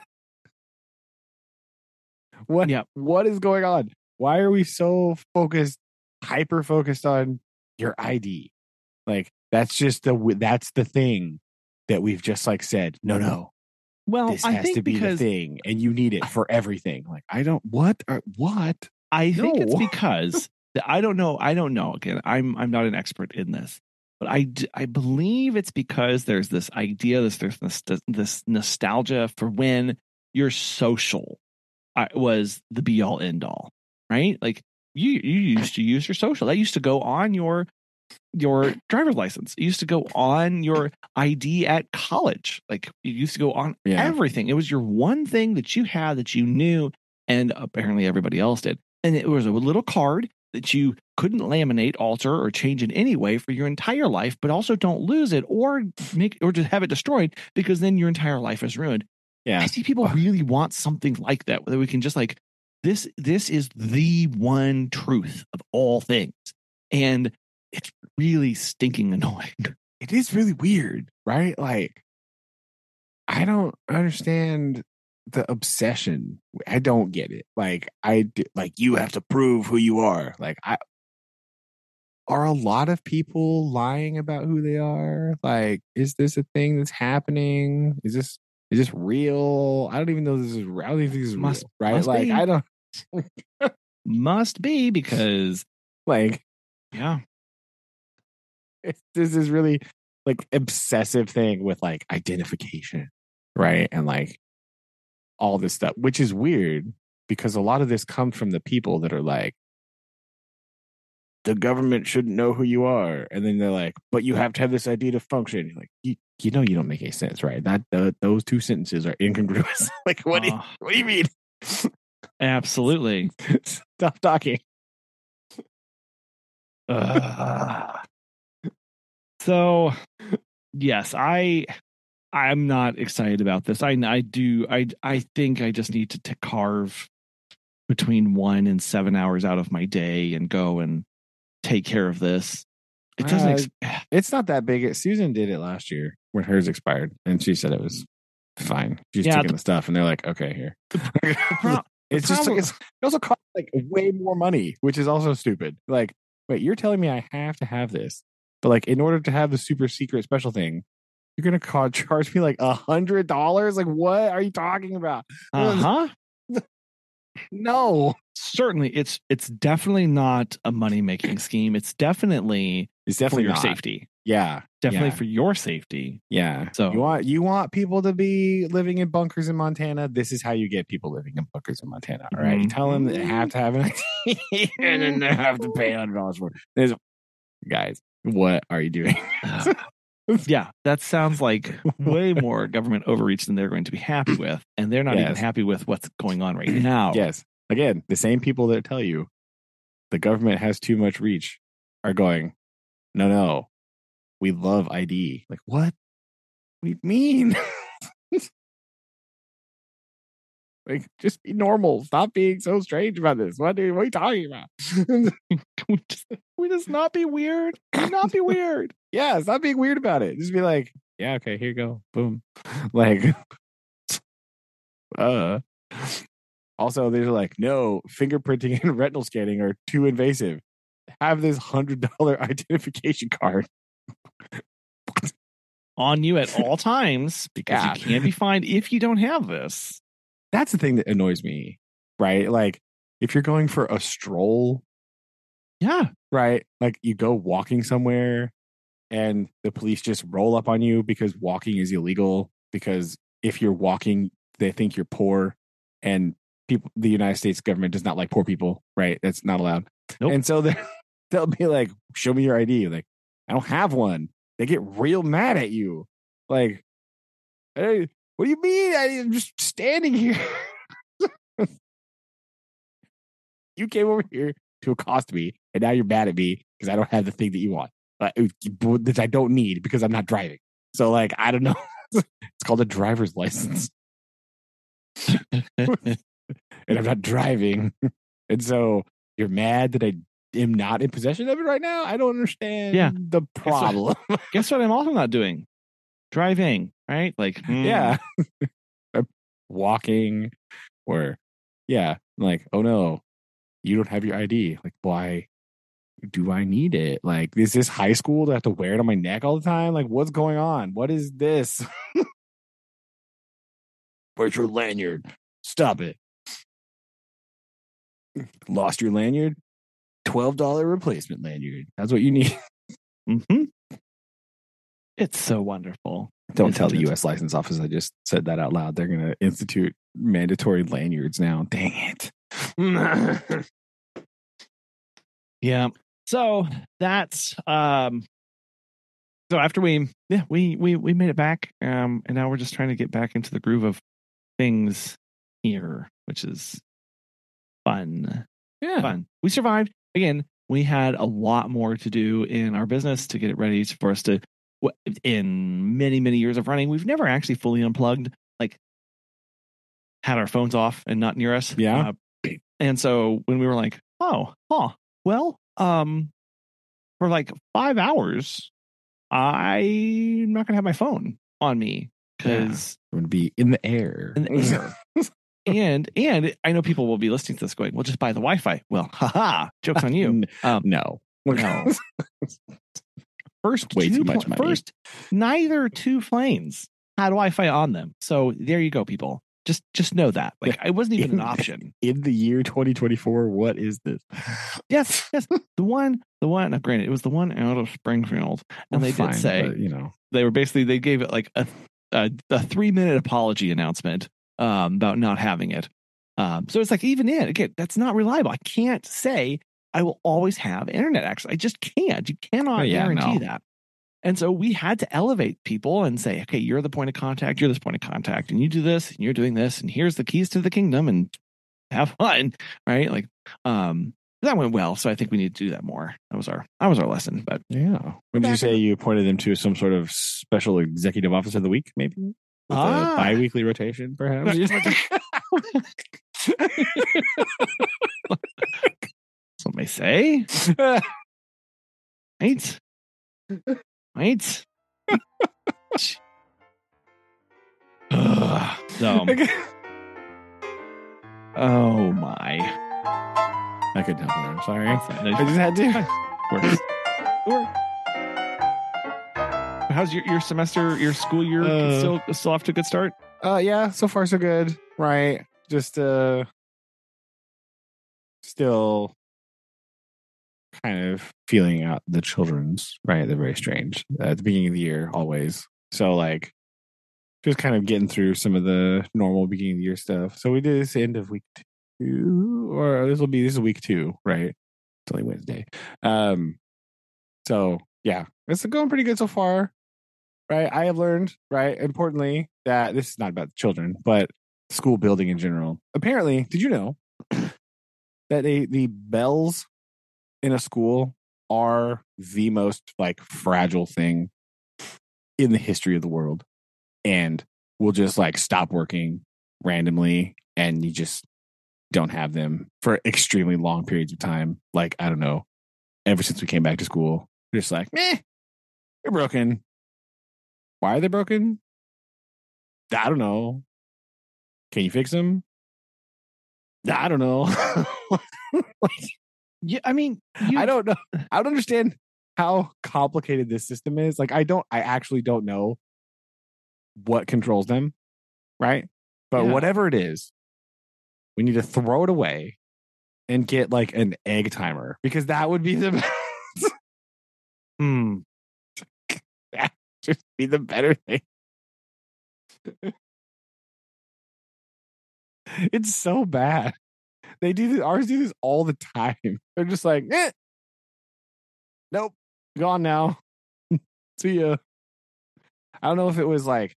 is going on? Why are we so hyper focused on your ID? Like, that's the thing that we've just like said, no. Well, this has to be the thing, and you need it for everything. Like, I don't, what? I think it's because I don't know. Again, I'm not an expert in this, but I believe it's because there's this idea, this nostalgia for when your social was the be all end all, right? Like you used to use your social. That used to go on your driver's license. It used to go on your ID at college. Like, it used to go on everything. It was your one thing that you had that you knew, and apparently everybody else did. And it was a little card that you couldn't laminate, alter, or change in any way for your entire life, but also don't lose it or just have it destroyed, because then your entire life is ruined. Yeah. I see people really want something like that, where we can just like, this is the one truth of all things. And it's really stinking annoying. It is really weird, right? Like, I don't understand the obsession. I don't get it. Like, you have to prove who you are. Like, are a lot of people lying about who they are? Like, is this a thing that's happening? Is this real? I don't even know this is real. I don't even think this is real, right? Like, be. I don't. Must be, because, like, yeah. This is really like obsessive thing with like identification, right? And like all this stuff, which is weird because a lot of this comes from the people that are like, the government shouldn't know who you are, and then they're like, but you have to have this ID to function. You're like, you know, you don't make any sense, right? Those two sentences are incongruous. Like, what do you mean? Absolutely. Stop talking. So, yes, I'm not excited about this. I think I just need to carve between 1 and 7 hours out of my day and go and take care of this. It doesn't. It's not that big. Susan did it last year when hers expired, and she said it was fine. She's taking the stuff, and they're like, "Okay, here." It also costs like way more money, which is also stupid. Like, wait, you're telling me I have to have this, but like, in order to have the super secret special thing, you're gonna charge me like $100? Like, what are you talking about? No. certainly it's definitely not a money-making scheme. It's definitely for your safety. Yeah. Definitely for your safety. Yeah. So you want people to be living in bunkers in Montana. This is how you get people living in bunkers in Montana. All right. You tell them they have to have an ID and then they have to pay $100 for it. Guys, what are you doing? Yeah, that sounds like way more government overreach than they're going to be happy with. And they're not even happy with what's going on right now. Yes. Again, the same people that tell you the government has too much reach are going, no, we love ID. Like, what? What do you mean? Like, just be normal. Stop being so strange about this. What are you talking about? we just not be weird. Not be weird. Yeah, stop being weird about it. Just be like, yeah, okay, here you go. Boom. Like, also, they're like, no, fingerprinting and retinal scanning are too invasive. Have this $100 identification card on you at all times because you can't be fined if you don't have this. That's the thing that annoys me, right? Like, if you're going for a stroll, right? Like, you go walking somewhere and the police just roll up on you because walking is illegal. Because if you're walking, they think you're poor, and the United States government does not like poor people, right? That's not allowed. Nope. And so they'll be like, show me your ID. Like, I don't have one. They get real mad at you. Like, hey, what do you mean? I'm just standing here. You came over here to accost me, and now you're mad at me because I don't have the thing that you want. That I don't need because I'm not driving. So, like, I don't know. It's called a driver's license. And I'm not driving. And so you're mad that I am not in possession of it right now? I don't understand the problem. Guess what I'm also not doing? Driving, right? Like, yeah. Walking or, like, oh no, you don't have your ID. Like, why do I need it? Like, is this high school? Do I have to wear it on my neck all the time? Like, what's going on? What is this? Where's your lanyard? Stop it. Lost your lanyard? $12 replacement lanyard. That's what you need. Mm-hmm. It's so wonderful. Don't tell the U.S. license office I just said that out loud. They're going to institute mandatory lanyards now. Dang it. Yeah. So that's so after we made it back, and now we're just trying to get back into the groove of things here, which is fun. Yeah. Fun. We survived. Again, we had a lot more to do in our business to get it ready for us to, in many, many years of running, we've never actually fully unplugged, like had our phones off and not near us. Yeah. And so when we were like, well, for like 5 hours, I'm not going to have my phone on me because I'm going to be in the air. And I know people will be listening to this going, well, just buy the Wi-Fi. Well, haha, joke's on you. No. First, way too much money. First, neither two planes had Wi-Fi on them. So there you go, people. Just know that. Like, it wasn't even an option. In the year 2024, what is this? Yes. The one, now granted, it was the one out of Springfield. And they did say, they gave it like a 3-minute apology announcement about not having it. So it's like, even again, that's not reliable. I can't say I will always have internet access. I just can't. You cannot guarantee that. And so we had to elevate people and say, okay, you're the point of contact. You're this point of contact, and you do this, and you're doing this, and here's the keys to the kingdom, and have fun, right? Like, that went well. So I think we need to do that more. That was our lesson. But yeah, when did you say you appointed them to some sort of special executive office of the week? Maybe with a bi-weekly rotation, perhaps. Some may say, right? Right? Oh my. I couldn't help it. I'm sorry. I just had to. How's your semester, your school year still off to a good start? Yeah, so far so good. Right. Just still kind of feeling out the children's, right? They're very strange at the beginning of the year, always. So, like, just kind of getting through some of the normal beginning of the year stuff. So, we did this end of week 2, or this is week 2, right? It's only Wednesday. So, yeah, it's going pretty good so far, right? I have learned, right, importantly, that this is not about the children, but school building in general. Apparently, did you know that the bells in a school are the most like fragile thing in the history of the world, and will just like stop working randomly, and you just don't have them for extremely long periods of time. Like, I don't know, ever since we came back to school, just like, they're broken. Why are they broken? I don't know. Can you fix them? I don't know. Yeah, I mean, I don't know. I don't understand how complicated this system is. Like, I actually don't know what controls them, right? But whatever it is, we need to throw it away and get like an egg timer, because that would be the best. That would just be the better thing. It's so bad. They do this, ours do this all the time. They're just like, nope, gone now. See ya. I don't know if it was like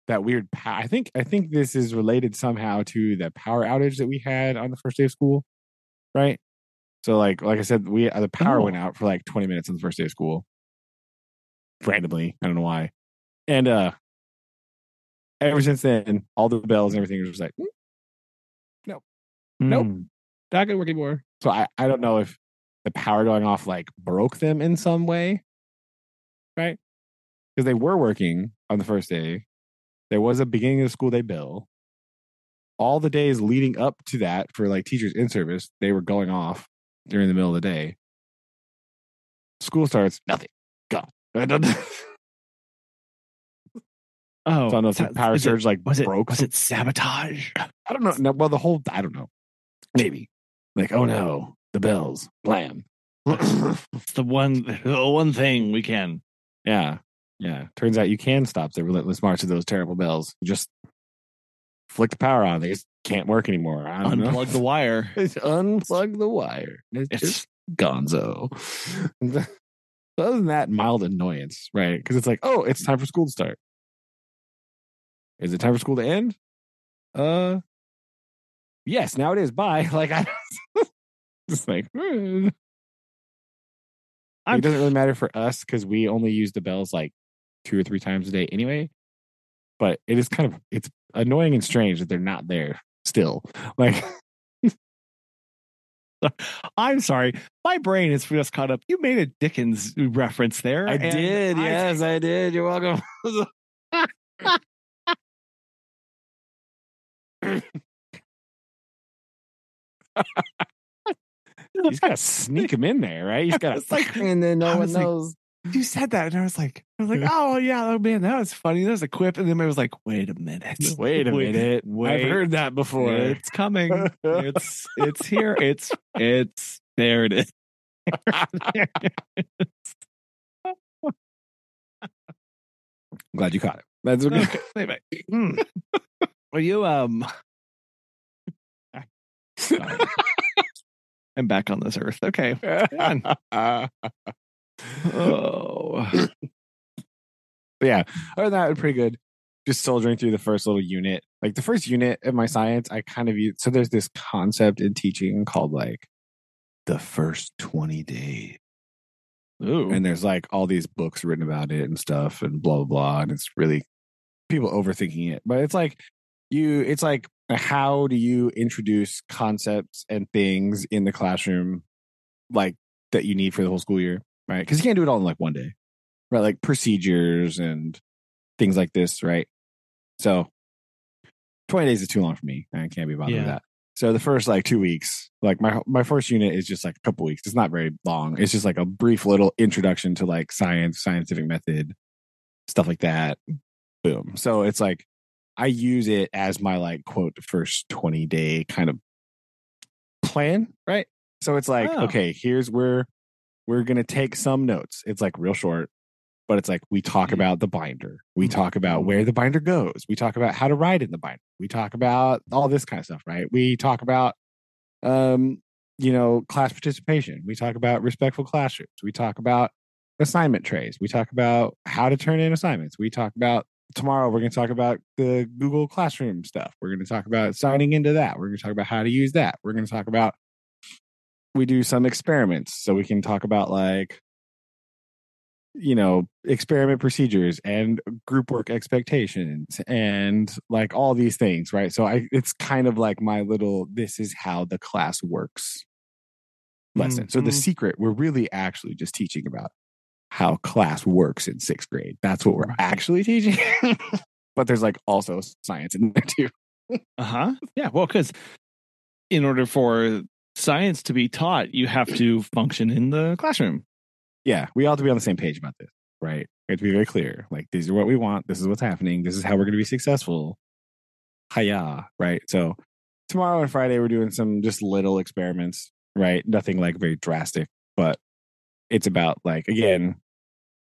that weird I think this is related somehow to the power outage that we had on the first day of school, right? So like I said, we the power went out for like 20 minutes on the first day of school randomly. I don't know why. And ever since then, all the bells and everything are just like, nope, not gonna work anymore. So I don't know if the power going off like broke them in some way, right? Because they were working on the first day. There was a beginning of the school day bell. All the days leading up to that for like teachers in service, they were going off during the middle of the day. School starts, nothing. Gone. Oh, so I don't know if the power surge broke. Was it sabotage? I don't know. No, well, I don't know. Maybe. Like, oh no, the bells. Blam. It's the one thing we can. Yeah. Yeah. Turns out you can stop the relentless march of those terrible bells. You just flick the power on. They just can't work anymore. Unplug the wire. Unplug the wire. It's just gonzo. Other than that, mild annoyance, right? Because it's like, oh, it's time for school to start. Is it time for school to end? Yes, now it is. Bye. Like, I just like, it doesn't really matter for us because we only use the bells like 2 or 3 times a day anyway. But it is it's annoying and strange that they're not there still. Like, I'm sorry, my brain is just caught up. You made a Dickens reference there. I did. Yes, I did. You're welcome. You just gotta sneak him in there, right? You just gotta like, and then no one knows. You said that, and I was like, oh yeah, oh man, that was funny. That was a quip, and then I was like, wait a minute, I've heard that before. It's coming. It's here. It's there. It is. I'm glad you caught it. That's okay. Anyway, are you I'm back on this earth. Okay. Oh. But yeah, other than that, it's pretty good. Just soldiering through the first little unit. Like the first unit of my science, I kind of use. So there's this concept in teaching called like the first 20 days. Ooh. And there's like all these books written about it and stuff and blah, blah, blah. And it's really people overthinking it. But it's like how do you introduce concepts and things in the classroom like that you need for the whole school year, right? Because you can't do it all in like one day, right? Like procedures and things like this, right? So 20 days is too long for me. I can't be bothered with that. So the first like 2 weeks, like my first unit is just like a couple weeks. It's not very long. It's just like a brief little introduction to like science, scientific method, stuff like that. Boom. So it's like I use it as my like quote first 20-day kind of plan, right? So it's like, okay, here's where we're going to take some notes. It's like real short, but it's like we talk about the binder. We talk about where the binder goes. We talk about how to write in the binder. We talk about all this kind of stuff, right? We talk about, class participation. We talk about respectful classrooms. We talk about assignment trays. We talk about how to turn in assignments. We talk about tomorrow, we're going to talk about the Google Classroom stuff. We're going to talk about signing into that. We're going to talk about how to use that. We're going to talk about, we do some experiments. So we can talk about like, experiment procedures and group work expectations and like all these things, right? So it's kind of like my little, this is how the class works lesson. So the secret, we're really actually just teaching about how class works in 6th grade. That's what we're actually teaching. But there's like also science in there too. Yeah. Well, because in order for science to be taught, you have to function in the classroom. Yeah. We all have to be on the same page about this, right? We have to be very clear. Like, these are what we want. This is what's happening. This is how we're going to be successful. Hiya. Right. So tomorrow and Friday, we're doing some just little experiments, right? Nothing like very drastic, but it's about like, again,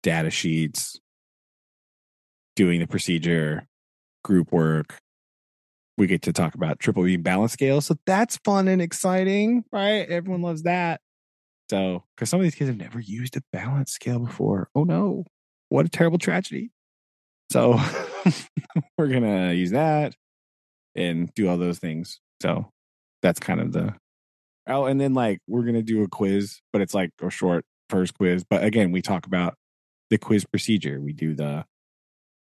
data sheets, doing the procedure, group work. We get to talk about triple beam balance scale. So that's fun and exciting, right? Everyone loves that. So, because some of these kids have never used a balance scale before. Oh no, what a terrible tragedy. So we're going to use that and do all those things. So that's kind of and then like we're going to do a quiz, but it's like a short first quiz. But again, we talk about the quiz procedure. We do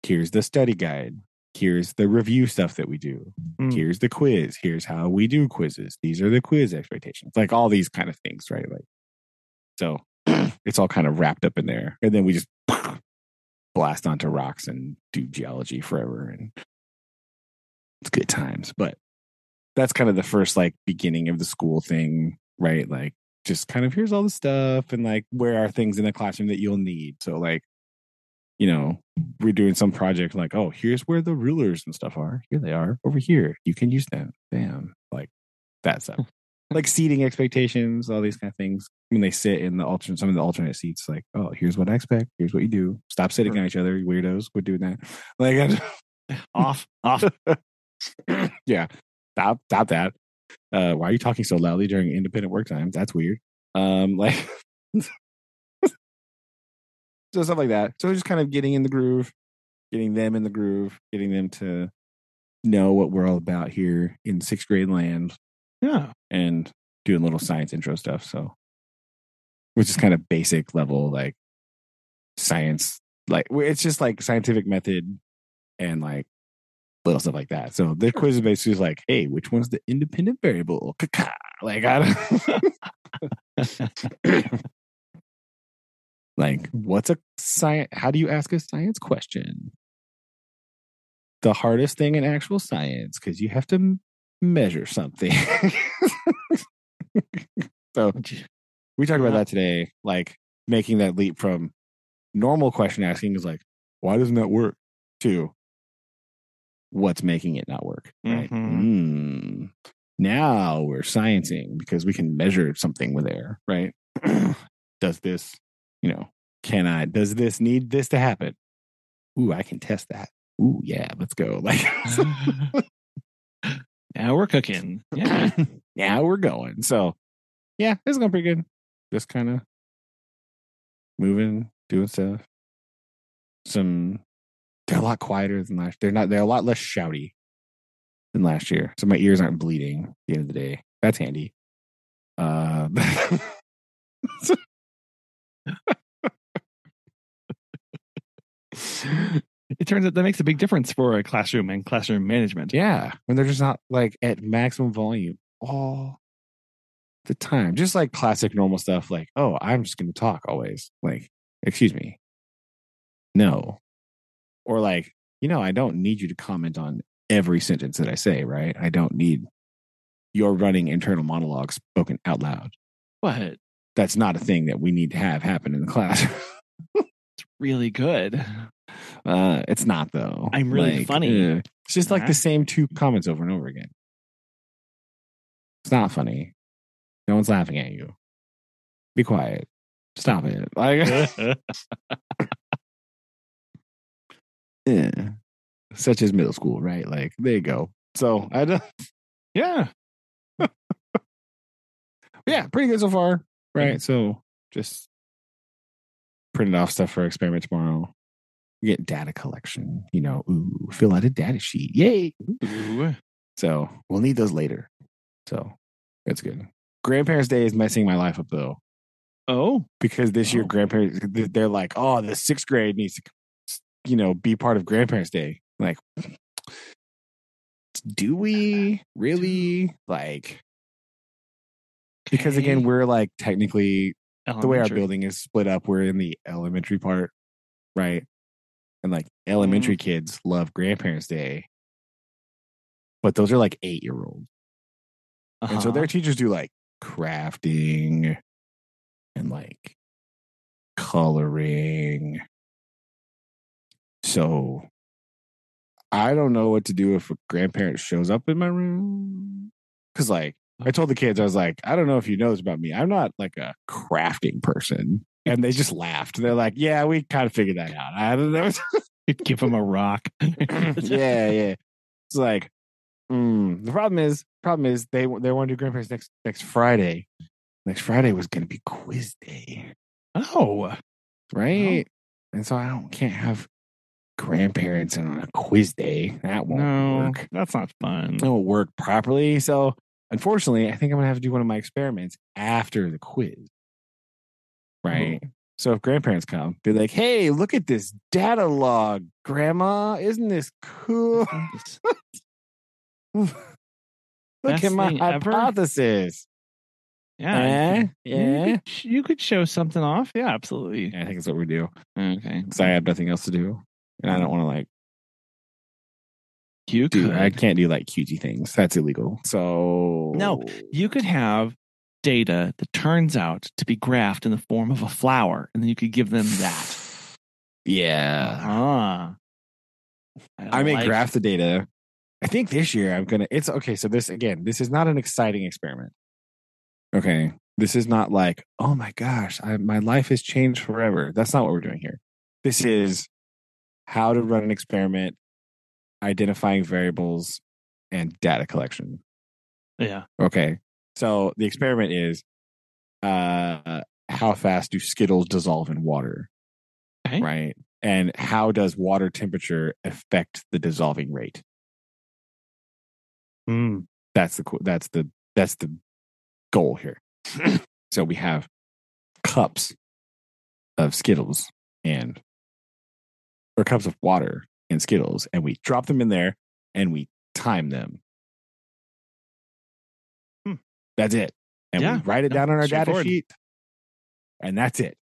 here's the study guide. Here's the review stuff that we do. Here's the quiz. Here's how we do quizzes. These are the quiz expectations. Like all these kind of things, right? Like, so it's all kind of wrapped up in there. And then we just blast onto rocks and do geology forever. And it's good times. But that's kind of the first like beginning of the school thing, right? Like just kind of here's all the stuff and like where are things in the classroom that you'll need. So like, we're doing some project like, oh, here's where the rulers and stuff are. Here they are over here. You can use them. Bam. Like that stuff. Like seating expectations, all these kind of things. When they sit in some of the alternate seats, like, oh, here's what I expect. Here's what you do. Stop sitting on each other, you weirdos. We're doing that. Like off. Yeah. Stop that. Why are you talking so loudly during independent work times? That's weird. Like so stuff like that. So just kind of getting in the groove, getting them in the groove, getting them to know what we're all about here in 6th grade land. Yeah. And doing little science intro stuff. So, which is kind of basic level, like science, like it's just like scientific method and like little stuff like that. So the quiz is basically like, hey, which one's the independent variable? Like, I don't like, what's a science? How do you ask a science question? The hardest thing in actual science, because you have to measure something. So we talked about that today, like making that leap from normal question asking is like, why doesn't that work? To what's making it not work, right? Now we're sciencing because we can measure something with air, right? Does this, does this need this to happen? Ooh, I can test that. Ooh, yeah, let's go. Like, now we're cooking. Yeah. Now we're going. So, yeah, it's going pretty good. Just kind of moving, doing stuff. They're a lot quieter than last. They're a lot less shouty than last year. So my ears aren't bleeding at the end of the day. That's handy. It turns out that makes a big difference for a classroom and classroom management. Yeah. When they're just not like at maximum volume all the time. Just like classic normal stuff like, oh, I'm just going to talk always. Like, excuse me. No. Or like, I don't need you to comment on every sentence that I say, right? I don't need your running internal monologue spoken out loud. But that's not a thing that we need to have happen in the class. It's really good. It's not though. I'm really funny. It's just like the same two comments over and over again. It's not funny. No one's laughing at you. Be quiet. Stop it. Like, yeah. Such as middle school, right? Like, there you go. So I don't. Yeah. Yeah, pretty good so far. Right. So just printed off stuff for experiment tomorrow. Get data collection. Ooh, fill out a data sheet. Yay. Ooh. So we'll need those later. So that's good. Grandparents' Day is messing my life up though. Oh. Because this year grandparents, they're like, oh, the 6th grade needs to, be part of Grandparents' Day. Like, do we really? Like, because again, we're like technically the way our building is split up, we're in the elementary part, right? And like elementary kids love Grandparents' Day, but those are like 8-year-olds. And so their teachers do like crafting and like coloring. So I don't know what to do if a grandparent shows up in my room. Because like I told the kids, I was like, I don't know if you know this about me. I'm not like a crafting person. And they just laughed. They're like, yeah, we kind of figured that out. I don't know. Give them a rock. Yeah. It's like, the problem is they want to do grandparents next Friday. Next Friday was going to be quiz day. Oh, right. And so I can't have grandparents on a quiz day. That won't work. That's not fun. It won't work properly. So unfortunately, I think I'm gonna have to do one of my experiments after the quiz. Right. Oh. So if grandparents come, be like, hey, look at this data log, Grandma. Isn't this cool? Look at my hypothesis. Yeah. You could show something off. Yeah, absolutely. Yeah, I think that's what we do. Okay. Because I have nothing else to do. And I don't want to like. You could. I can't do like cutesy things. That's illegal. So. No, you could have data that turns out to be graphed in the form of a flower, and then you could give them that. Yeah. I may graph the data. I think this year it's okay. So this is not an exciting experiment. Okay. This is not like, oh my gosh, my life has changed forever. That's not what we're doing here. This is how to run an experiment, identifying variables, and data collection. Yeah. Okay. So the experiment is how fast do Skittles dissolve in water? Okay. Right. And how does water temperature affect the dissolving rate? That's the goal here. So we have cups of Skittles or cups of water and Skittles, and we drop them in there and we time them. That's it. And we write it down on our data sheet. And that's it.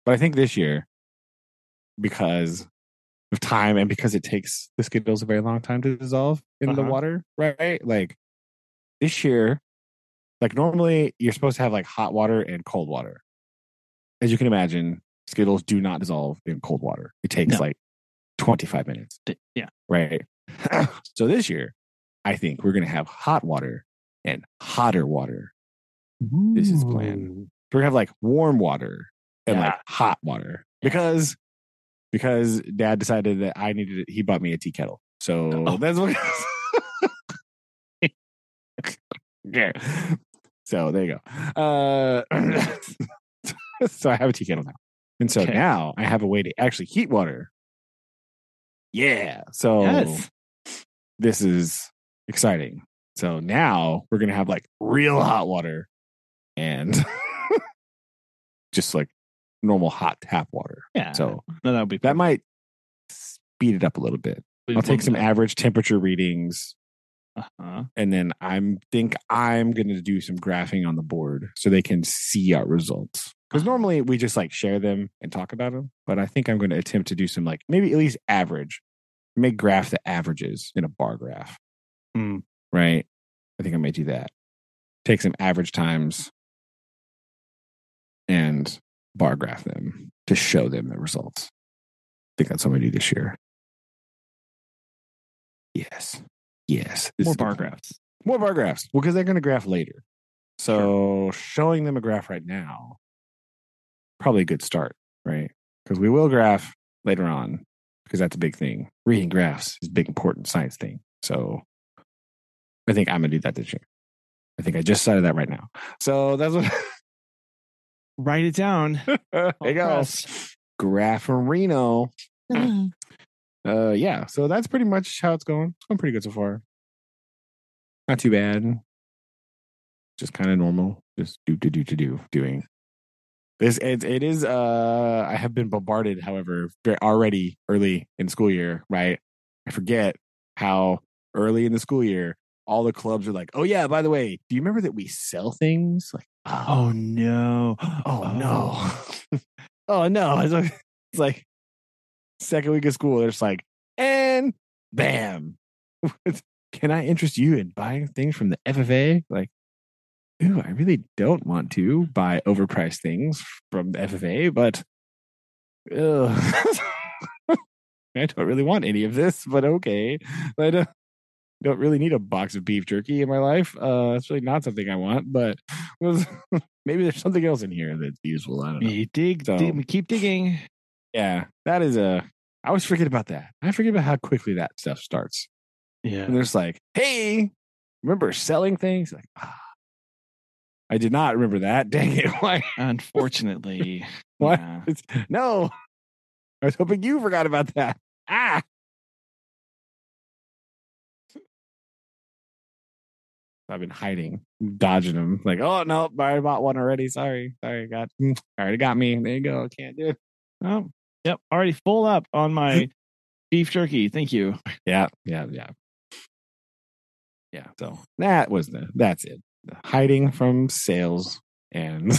But I think this year, because of time and because it takes the Skittles a very long time to dissolve in the water, right? Like this year, like normally you're supposed to have like hot water and cold water. As you can imagine, Skittles do not dissolve in cold water. It takes like 25 minutes. Yeah. Right. So this year, I think we're going to have hot water and hotter water. Ooh. This is the plan. We're going to have like warm water and like hot water because Dad decided that I needed it. He bought me a tea kettle. So that's what. Yeah. So there you go. So I have a tea kettle now. And so now I have a way to actually heat water. Yeah. So this is exciting. So now we're going to have like real hot water and just like normal hot tap water. Yeah. So that might speed it up a little bit. I'll take some average temperature readings. And then I think I'm going to do some graphing on the board so they can see our results. Because normally we just like share them and talk about them. But I think I'm going to attempt to do some like maybe at least average. May graph the averages in a bar graph. Right? I think I may do that. Take some average times and bar graph them to show them the results. I think that's what I'm going to do this year. Yes. More bar graphs. More bar graphs. Well, because they're going to graph later. So showing them a graph right now, probably a good start, right? Because we will graph later on, because that's a big thing. Reading graphs is a big, important science thing. So I think I'm going to do that this year. I think I just decided that right now. So that's what. Write it down. There you go. Grapharino. Yeah. So that's pretty much how it's going. It's going pretty good so far. Not too bad. Just kind of normal. Just doing. It is. I have been bombarded, however, already early in school year. Right. I forget how early in the school year all the clubs are like, oh yeah, by the way, do you remember that we sell things? Like, oh no, no, oh no. It's like second week of school. They're just like, and bam, can I interest you in buying things from the FFA? Like, ooh, I really don't want to buy overpriced things from the FFA, but I don't really want any of this, but okay. I don't really need a box of beef jerky in my life. It's really not something I want, but maybe there's something else in here that's useful. I don't know. We keep digging. Yeah, that is I always forget about that. I forget about how quickly that stuff starts. Yeah. And there's like, hey, remember selling things? Like, I did not remember that. Dang it. Why? Unfortunately. What? Yeah. No. I was hoping you forgot about that. I've been hiding, dodging them. Like, oh no, I bought one already. Sorry, already got me. There you go. Can't do it. Oh, yep. Already full up on my beef jerky. Thank you. Yeah. So that's it. Hiding from sales and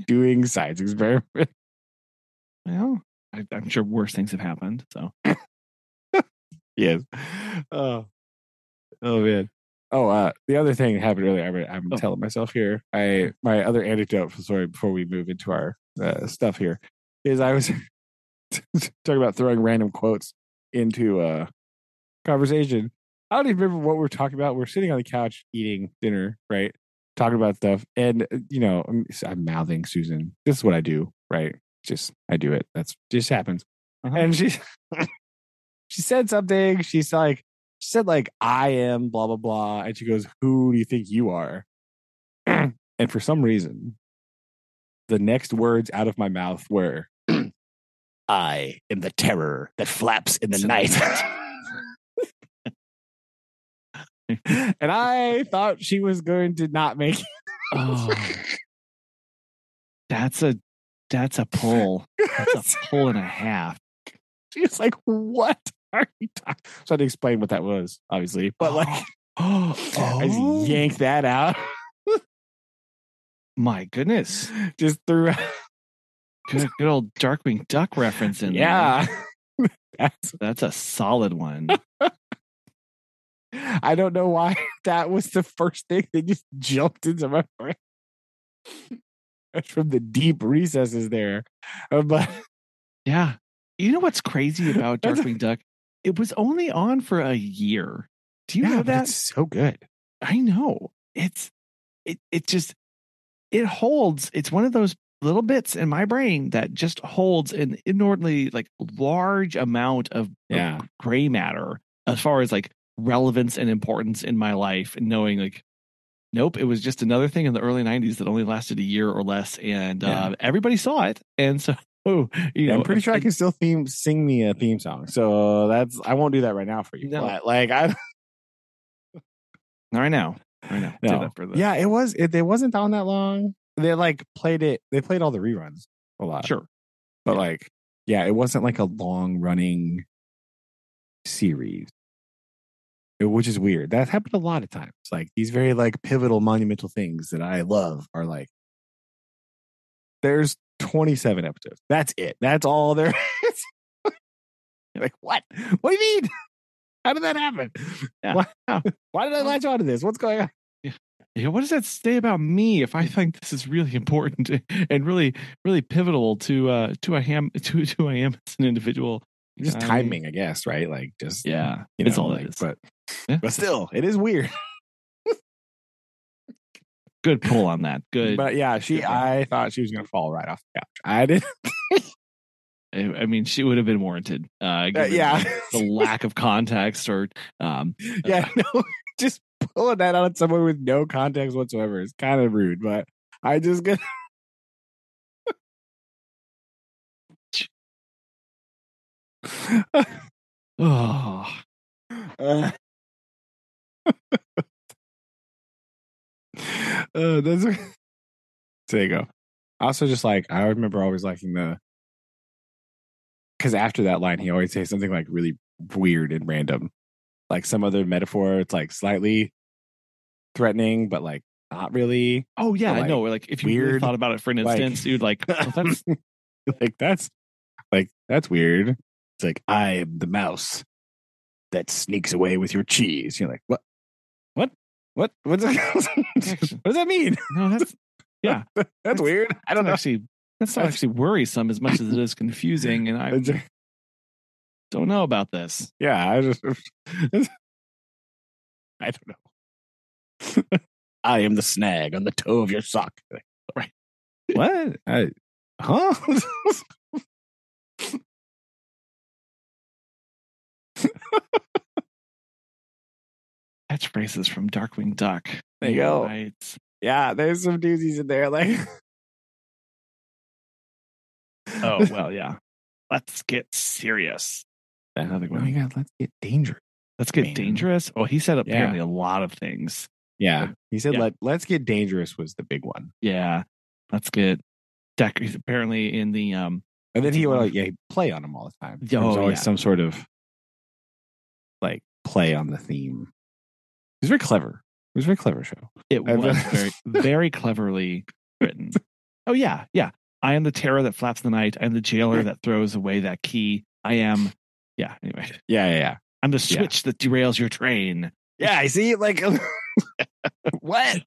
doing science experiment. Well, I'm sure worse things have happened. So yes. Oh man. Oh, the other thing that happened earlier. I'm telling myself here. My other anecdote. Sorry, before we move into our stuff here, is I was talking about throwing random quotes into conversation. I don't even remember what we were talking about. We're sitting on the couch eating dinner, right? Talking about stuff, and I'm mouthing Susan. This is what I do, right? I do it. That's just happens. And she said something. She said like, I am blah blah blah, and she goes, "Who do you think you are?" And for some reason, the next words out of my mouth were, "I am the terror that flaps in the night." And I thought she was going to not make it. Oh, that's a pull. That's a pull and a half. She was like, "What are you talking?" So I had to explain what that was, obviously. But I just yanked that out. My goodness. Just threw out. Good old Darkwing Duck reference in there. That's a solid one. I don't know why that was the first thing that just jumped into my brain. That's from the deep recesses there. But yeah. You know what's crazy about Darkwing Duck? It was only on for a year. Do you know that? It's so good. I know. It holds. It's one of those little bits in my brain that just holds an inordinately large amount of gray matter as far as relevance and importance in my life, and knowing nope, it was just another thing in the early 90s that only lasted a year or less, and everybody saw it, and so I'm pretty sure I can still sing me a theme song, so I won't do that right now for you. No. But I know. No. Yeah, it wasn't on that long. They played it. They played all the reruns a lot. Sure, but it wasn't a long running series. Which is weird. That happened a lot of times. These very pivotal, monumental things that I love are there's 27 episodes. That's it. That's all there is. You're what? What do you mean? How did that happen? Yeah. Why did I latch on to this? What's going on? Yeah. What does that say about me if I think this is really important and really, really pivotal to who I am as an individual? Just timing, I guess, right? it's all it is. But still, it is weird. Good pull on that. Good. But yeah, I thought she was going to fall right off the couch. I did. I mean, she would have been warranted. Given the lack of context, or no, just pulling that out on someone with no context whatsoever is kind of rude. But I just get. Oh. That's there you go. Also, just like I remember always liking because after that line, he always says something like really weird and random, like some other metaphor. It's like slightly threatening, but like not really. Oh yeah, I know. Like if you really thought about it for an instance, you'd like, well, that's that's weird. It's like, I am the mouse that sneaks away with your cheese. You're like, what? What does that mean? No, that's that's weird. I don't know. That's not actually worrisome as much as it is confusing, and I don't know about this. Yeah, I don't know. I am the snag on the toe of your sock. Right. What? Huh? Catchphrases from Darkwing Duck. There you go. Right. Yeah, there's some doozies in there. Like, oh well, yeah. Let's get serious. Another one. Oh my God, let's get dangerous. Let's get dangerous. Oh, he said apparently a lot of things. Yeah, he said let's get dangerous was the big one. Yeah, let's get He's apparently in the and then he would he'd play on them all the time. There was always some sort of like play on the theme. It was very clever. It was a very clever show. It was very, very cleverly written. Oh yeah. I am the terror that flaps the night. I'm the jailer that throws away that key. I am. Yeah. Anyway. Yeah. I'm the switch that derails your train. Yeah, I see. Like, what?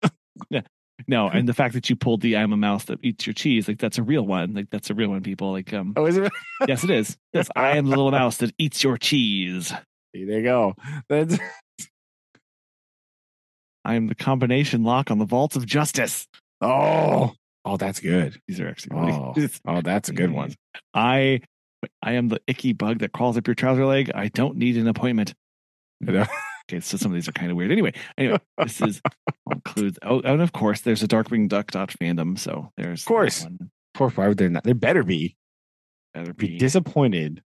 No, and the fact that you pulled the "I'm a mouse that eats your cheese," like that's a real one. Like that's a real one, people. Like, oh, is it? Yes, it is. Yes, I am the little mouse that eats your cheese. There you go. That's. I am the combination lock on the vaults of justice. Oh, that's good. These are actually really oh, that's a good one. I am the icky bug that crawls up your trouser leg. I don't need an appointment. Okay, so some of these are kind of weird. Anyway, this is includes. Oh, and of course, there's a Darkwing Duck fandom. So there's of course. Why would there not? There better be. Be disappointed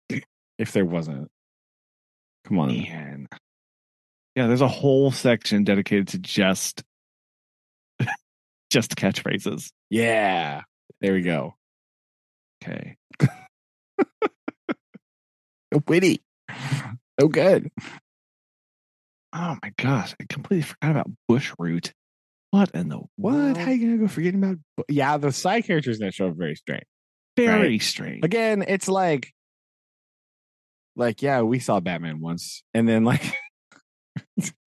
if there wasn't. Come on, man. Yeah, there's a whole section dedicated to just catchphrases. Yeah, there we go. Okay. So witty. So good. Oh my gosh, I completely forgot about Bushroot. What in the world? How are you gonna go forgetting about? Yeah, the side characters in that show are very strange. Very strange. Again, it's like yeah, we saw Batman once, and then like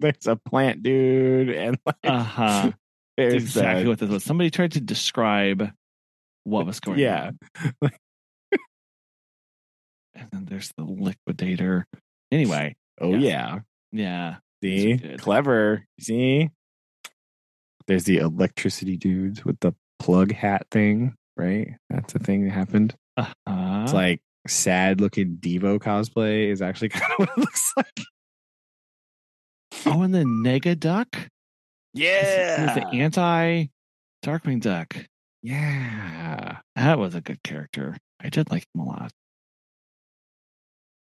there's a plant dude, and like That's exactly what this was. Somebody tried to describe what was going on. And then there's the liquidator. Anyway. Oh yeah. See, clever. See, there's the electricity dudes with the plug hat thing, right? That's a thing that happened. It's like sad looking Devo cosplay is actually kind of what it looks like. Oh, and the Nega Duck? Yeah. He's the anti Darkwing Duck. Yeah. That was a good character. I did like him a lot.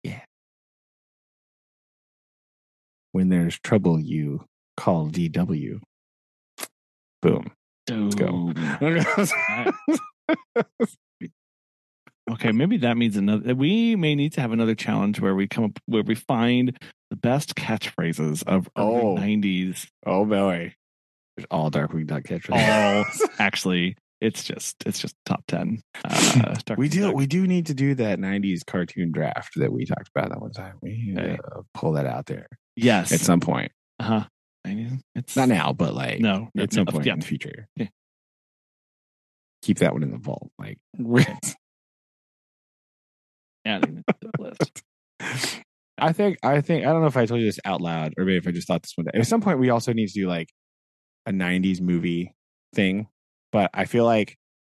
Yeah. When there's trouble, you call DW. Boom. Dude. Let's go. Okay, maybe that means we may need to have another challenge where we find the best catchphrases of early 90s. Oh boy. There's all Darkwing Duck catchphrases. Actually, it's just top 10. We do need to do that 90s cartoon draft that we talked about that one time. We need to pull that out there. Yes. At some point. It's not now, but like at some point in the future. Yeah. Keep that one in the vault. Like adding it to the list. I think I don't know if I told you this out loud or maybe if I just thought this one day. At some point we also need to do like a 90s movie thing, but I feel like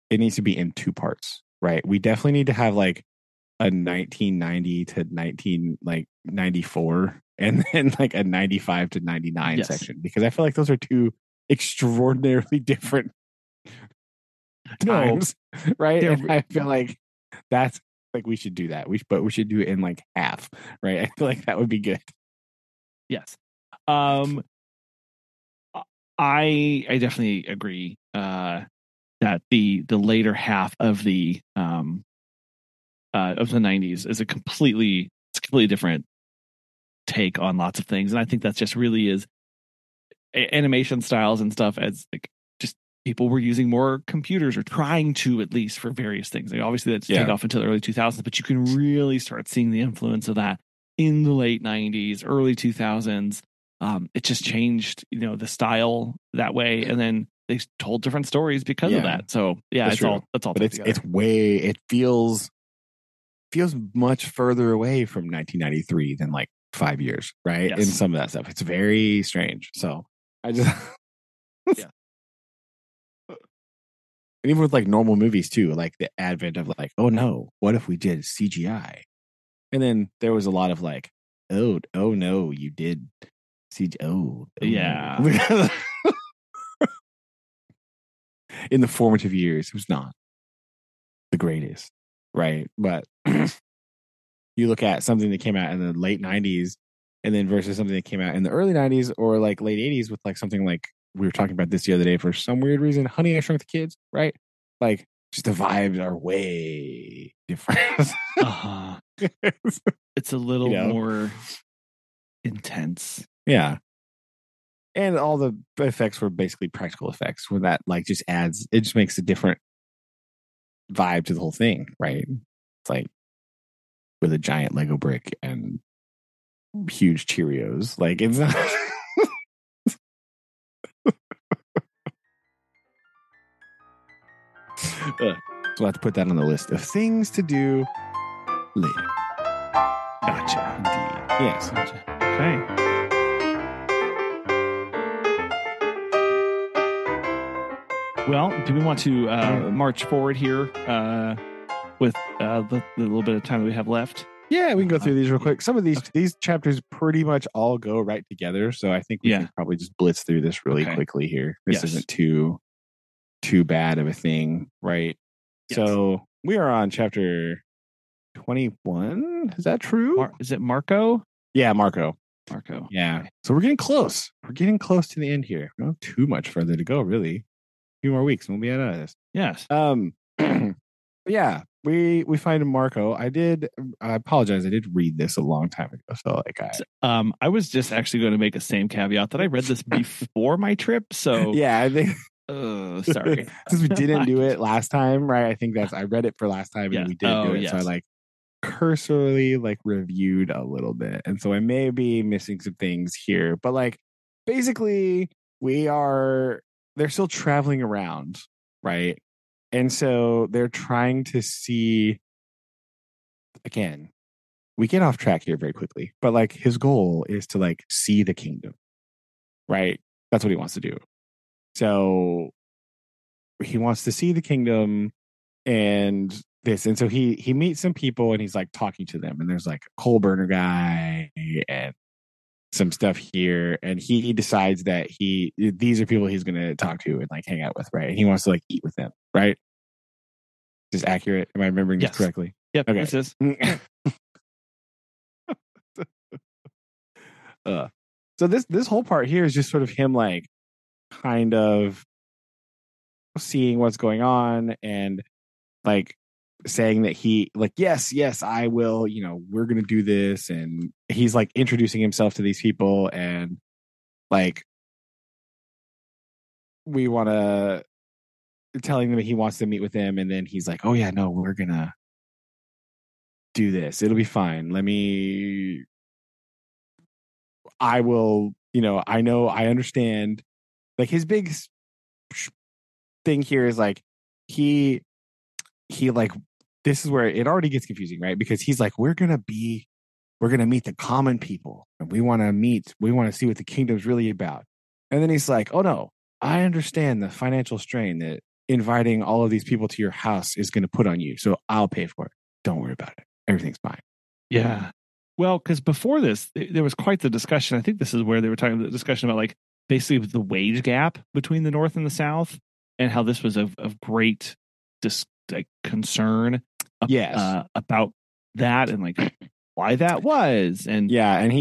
it needs to be in two parts, right? We definitely need to have like a 1990 to 1994 and then like a 95 to 99 section, because I feel like those are two extraordinarily different times, right? And I feel like that's like we should do that. But we should do it in like half, right? I feel like that would be good. Yes. I definitely agree that the later half of the 90s is a completely different take on lots of things, and I think that's just really is animation styles and stuff, as like just people were using more computers or trying to, at least for various things. Like, obviously that's take off until the early 2000s, but you can really start seeing the influence of that in the late 90s, early 2000s. It just changed, the style that way, and then they told different stories because of that. So that's all. But it feels much further away from 1993 than like 5 years, right? Yes. In some of that stuff, it's very strange. So I just and even with like normal movies too, like the advent of like, oh no, what if we did CGI? And then there was a lot of like, oh no, you did CGI. Yeah. No. In the formative years, it was not the greatest, right? But you look at something that came out in the late 90s and then versus something that came out in the early 90s or like late 80s with like something like, we were talking about this the other day for some weird reason, Honey, I Shrunk the Kids, right? Like just the vibes are way different. It's a little more intense. Yeah. And all the effects were basically practical effects, where that like just adds, it just makes a different vibe to the whole thing, right? It's like with a giant Lego brick and huge Cheerios. Like it's not. So I have to put that on the list of things to do later. Gotcha. Indeed. Yes. Gotcha. Okay. Well, do we want to march forward here with the little bit of time that we have left? Yeah, we can go through these real quick. Some of these chapters pretty much all go right together, so I think we can probably just blitz through this really quickly here. This isn't too bad of a thing, right? Yes. So we are on chapter 21. Is that true? Is it Marco? Yeah, Marco. Yeah. Okay. So we're getting close. We're getting close to the end here. Not too much further to go, really. A few more weeks and we'll be out of this. Yes. Yeah. We find Marco. I apologize. I did read this a long time ago. So I was just actually going to make a same caveat that I read this before my trip. So yeah, I think sorry. Since we didn't do it last time, right? I read it for last time and we didn't do it. Yes. So I like cursorily like reviewed a little bit. And so I may be missing some things here. But like basically they're still traveling around, right? And so they're trying to see, again, we get off track here very quickly, but like his goal is to like see the kingdom, right? That's what he wants to do. So he wants to see the kingdom and this. And so he meets some people and he's like talking to them. And there's like a coal burner guy and some stuff here. And he decides that these are people he's going to talk to and like hang out with, right? And he wants to like eat with them, right? Is this accurate? Am I remembering this correctly? Yep. Okay. This is. So this whole part here is just sort of him like kind of seeing what's going on and like saying that he like yes I will, we're gonna do this, and he's like introducing himself to these people and like we want to telling them he wants to meet with them, and then he's like, oh yeah, no, we're gonna do this, it'll be fine, I will, I know, I understand. Like his big thing here is like he like, this is where it already gets confusing, right? Because he's like, we're gonna meet the common people and we want to see what the kingdom's really about. And then he's like, oh no, I understand the financial strain that inviting all of these people to your house is going to put on you. So I'll pay for it. Don't worry about it. Everything's fine. Yeah. Well, because before this, there was quite the discussion. I think this is where they were talking the discussion about like basically the wage gap between the North and the South, and how this was of great like concern Yes. about that and like why that was. And yeah, and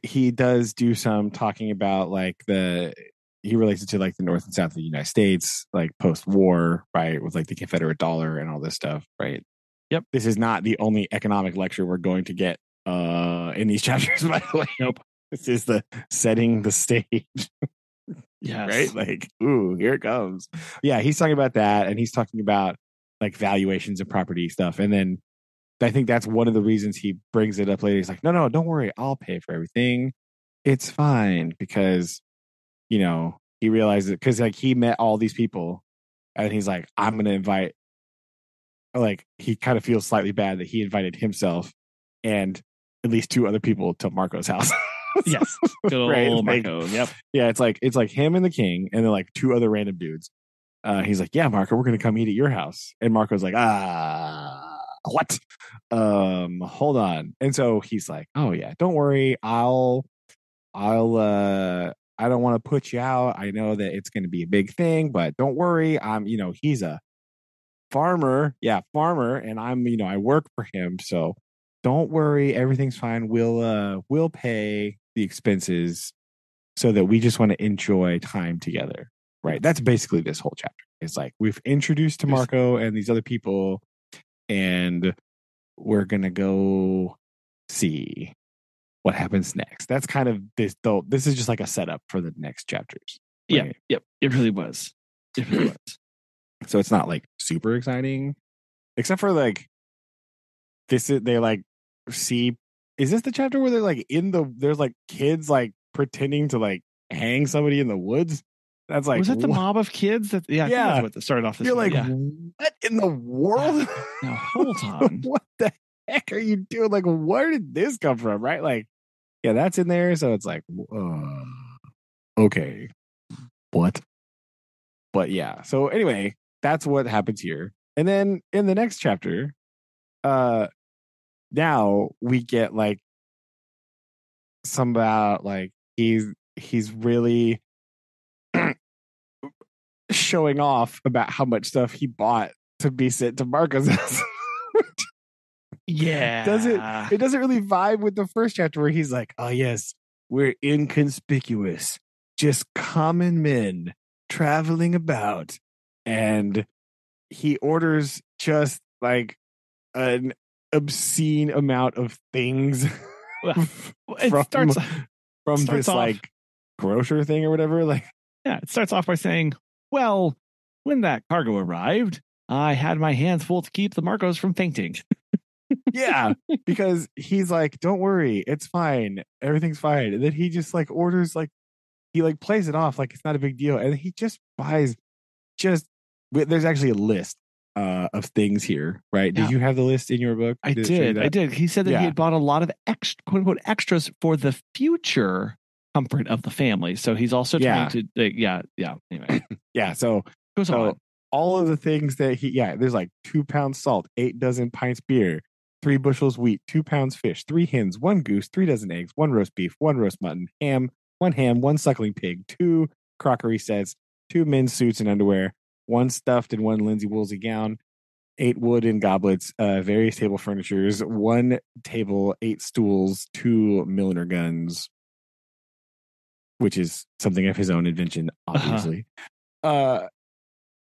he does do some talking about like he relates it to like the North and South of the United States, like post-war, right, with like the Confederate dollar and all this stuff, right? Yep. This is not the only economic lecture we're going to get in these chapters, by the way. Nope. This is the setting the stage. Yes. Right? Like, ooh, here it comes. Yeah, he's talking about that, and he's talking about like valuations of property stuff. And then I think that's one of the reasons he brings it up later. He's like, no, don't worry, I'll pay for everything. It's fine, because he realized it because like he met all these people, and he's like, I'm gonna invite. Like, he kind of feels slightly bad that he invited himself and at least two other people to Marco's house. Yes. Good old Right? Marco. Yep. Yeah, it's like him and the king, and then like two other random dudes. He's like, yeah, Marco, we're gonna come eat at your house. And Marco's like, what? Hold on. And so he's like, oh yeah, don't worry, I don't want to put you out. I know that it's gonna be a big thing, but don't worry. He's a farmer. Yeah, farmer, and I work for him, so don't worry, everything's fine. We'll pay the expenses so that we just want to enjoy time together. Right. That's basically this whole chapter. It's like we've introduced to Marco and these other people, and we're gonna go see what happens next. That's kind of this, though. This is just like a setup for the next chapters. Right? Yep. It really was. It really was. So it's not like super exciting, except for like they like see. Is this the chapter where they're like there's like kids like pretending to like hang somebody in the woods? That's like, was that the mob of kids? I think that's what started off this. You're like, what in the world? Now hold on. What the heck are you doing? Like, where did this come from? Right? Like, yeah, that's in there. So it's like, okay, what? But yeah. So anyway, that's what happens here. And then in the next chapter, now we get like some about like he's really showing off about how much stuff he bought to be sent to Marco's house. Yeah. It doesn't really vibe with the first chapter where he's like, oh yes, we're inconspicuous, just common men traveling about. And he orders just like an obscene amount of things from this like grocer thing or whatever. Like, yeah, it starts off by saying, well, when that cargo arrived, I had my hands full to keep the Marcos from fainting. Yeah, because he's like, don't worry, it's fine, everything's fine. And then he just like orders, like he like plays it off like it's not a big deal, and he just buys there's actually a list of things here, right? Yeah. Did you have the list in your book? I did. He said that he had bought a lot of quote unquote extras for the future comfort of the family. So he's also trying to anyway. Yeah, so goes on. All of the things that there's like 2 pounds salt, 8 dozen pints beer, 3 bushels wheat, 2 pounds fish, 3 hens, 1 goose, 3 dozen eggs, 1 roast beef, 1 roast mutton, 1 ham, 1 suckling pig, 2 crockery sets, 2 men's suits and underwear, 1 stuffed and 1 linsey woolsey gown, 8 wood and goblets, various table furnitures, 1 table, 8 stools, 2 milliner guns, which is something of his own invention, obviously.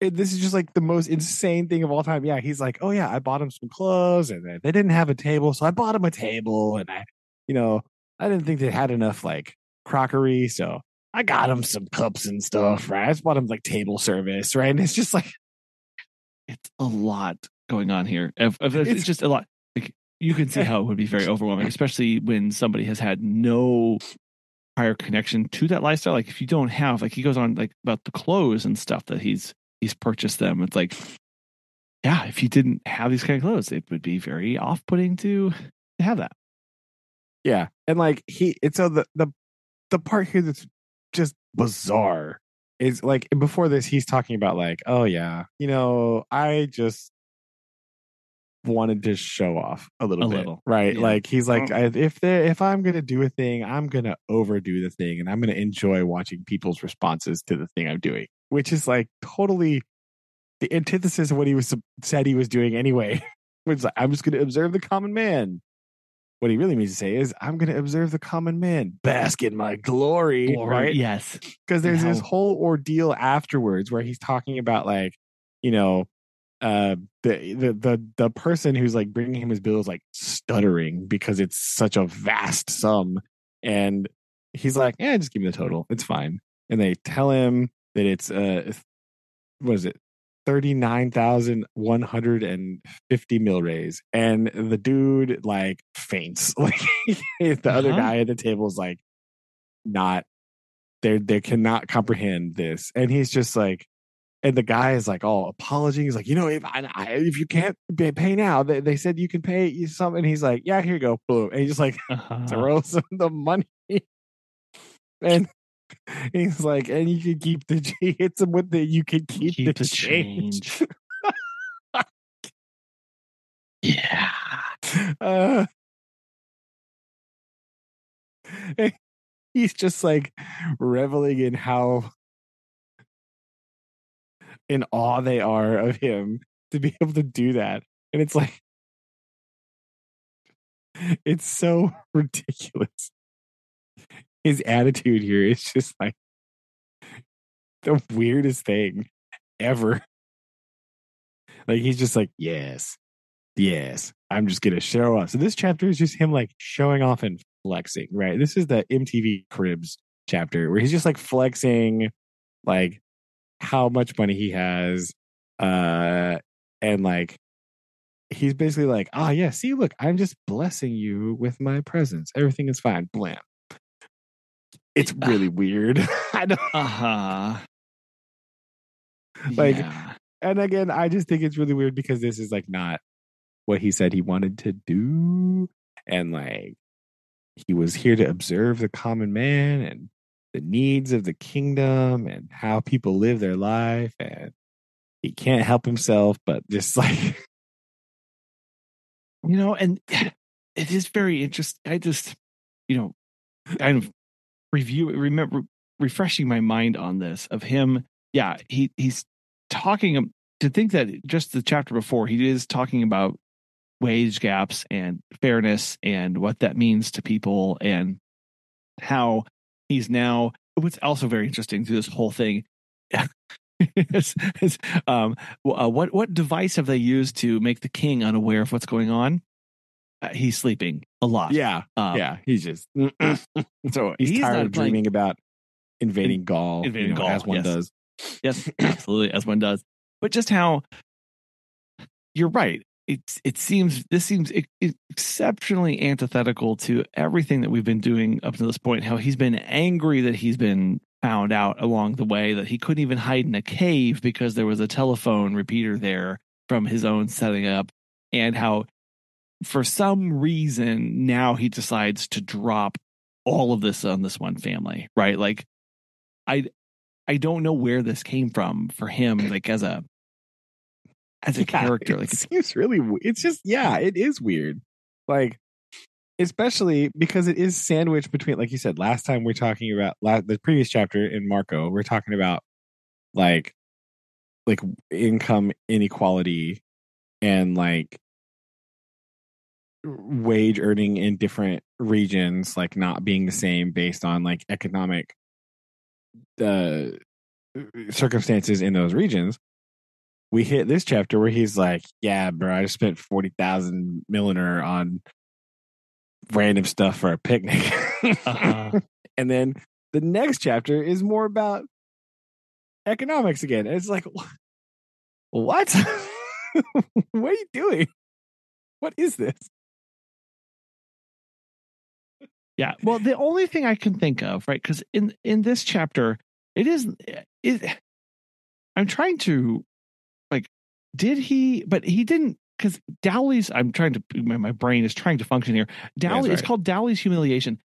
This is just like the most insane thing of all time. Yeah, he's like, oh yeah, I bought him some clothes, and they didn't have a table, so I bought him a table, and I didn't think they had enough like crockery, so I got him some cups and stuff, right? I just bought him like table service, right? And it's just like, it's a lot going on here. It's just a lot. Like, you can see how it would be very overwhelming, especially when somebody has had no prior connection to that lifestyle. Like if you don't have, like he goes on like about the clothes and stuff that he's purchased them. It's like, yeah, if you didn't have these kind of clothes, it would be very off-putting to have that. Yeah, and like so the part here that's just bizarre is like before this, he's talking about like, oh yeah, I just wanted to show off a bit, right? Yeah. Like he's like, if I'm gonna do a thing, I'm gonna overdo the thing, and I'm gonna enjoy watching people's responses to the thing I'm doing, which is like totally the antithesis of what he said he was doing anyway. Which like, I'm just gonna observe the common man. What he really means to say is, I'm going to observe the common man, bask in my glory, right? Yes. Because there's this whole ordeal afterwards where he's talking about like, the person who's like bringing him his bill is like stuttering because it's such a vast sum, and he's like, "Yeah, just give me the total, it's fine." And they tell him that it's what is it? 39,150 mil rays, and the dude like faints. Like the other guy at the table is like not they cannot comprehend this, and he's just like, and the guy is like all apologizing. He's like, if you can't pay now, they said you can pay you something. And he's like, yeah, here you go, boom, and he just like throws him the money, and he's like, and you can keep he hits him with you can keep the change. Yeah. He's just like reveling in how in awe they are of him to be able to do that. And it's like, it's so ridiculous. His attitude here is just like the weirdest thing ever. Like he's just like, yes, I'm just gonna show off. So this chapter is just him like showing off and flexing, right? This is the MTV Cribs chapter where he's just like flexing like how much money he has, and like he's basically like, yeah, see, look, I'm just blessing you with my presence, everything is fine, blam. It's really weird. I don't like yeah. And again, I just think it's really weird because this is like not what he said he wanted to do, and like he was here to observe the common man and the needs of the kingdom and how people live their life, and he can't help himself but just like and it is very interesting. I just kind of remember refreshing my mind on this of him. Yeah, he's talking to think that just the chapter before he is talking about wage gaps and fairness and what that means to people, and how he's now, what's also very interesting to this whole thing is, what device have they used to make the king unaware of what's going on? He's sleeping a lot. Yeah. He's just so he's tired of dreaming about invading Gaul, Gaul, as one does. Yes, absolutely, as one does. But just how you're right. This seems exceptionally antithetical to everything that we've been doing up to this point. How he's been angry that he's been found out along the way, that he couldn't even hide in a cave because there was a telephone repeater there from his own setting up, and how for some reason now he decides to drop all of this on this one family, right? Like I don't know where this came from for him, like as a character. Like it seems really, it's just, it is weird. Like, especially because it is sandwiched between, like you said, last time we're talking about the previous chapter in Marco, we're talking about like income inequality and like wage earning in different regions, like not being the same based on like economic circumstances in those regions. We hit this chapter where he's like, yeah, bro, I just spent 40,000 milliner on random stuff for a picnic. And then the next chapter is more about economics again. It's like, what? What are you doing? What is this? Yeah. Well, the only thing I can think of, right? Because in this chapter, I'm trying to like, did he? But he didn't, because Dowley's. I'm trying to. My brain is trying to function here. Dowley. Right. It's called Dowley's humiliation.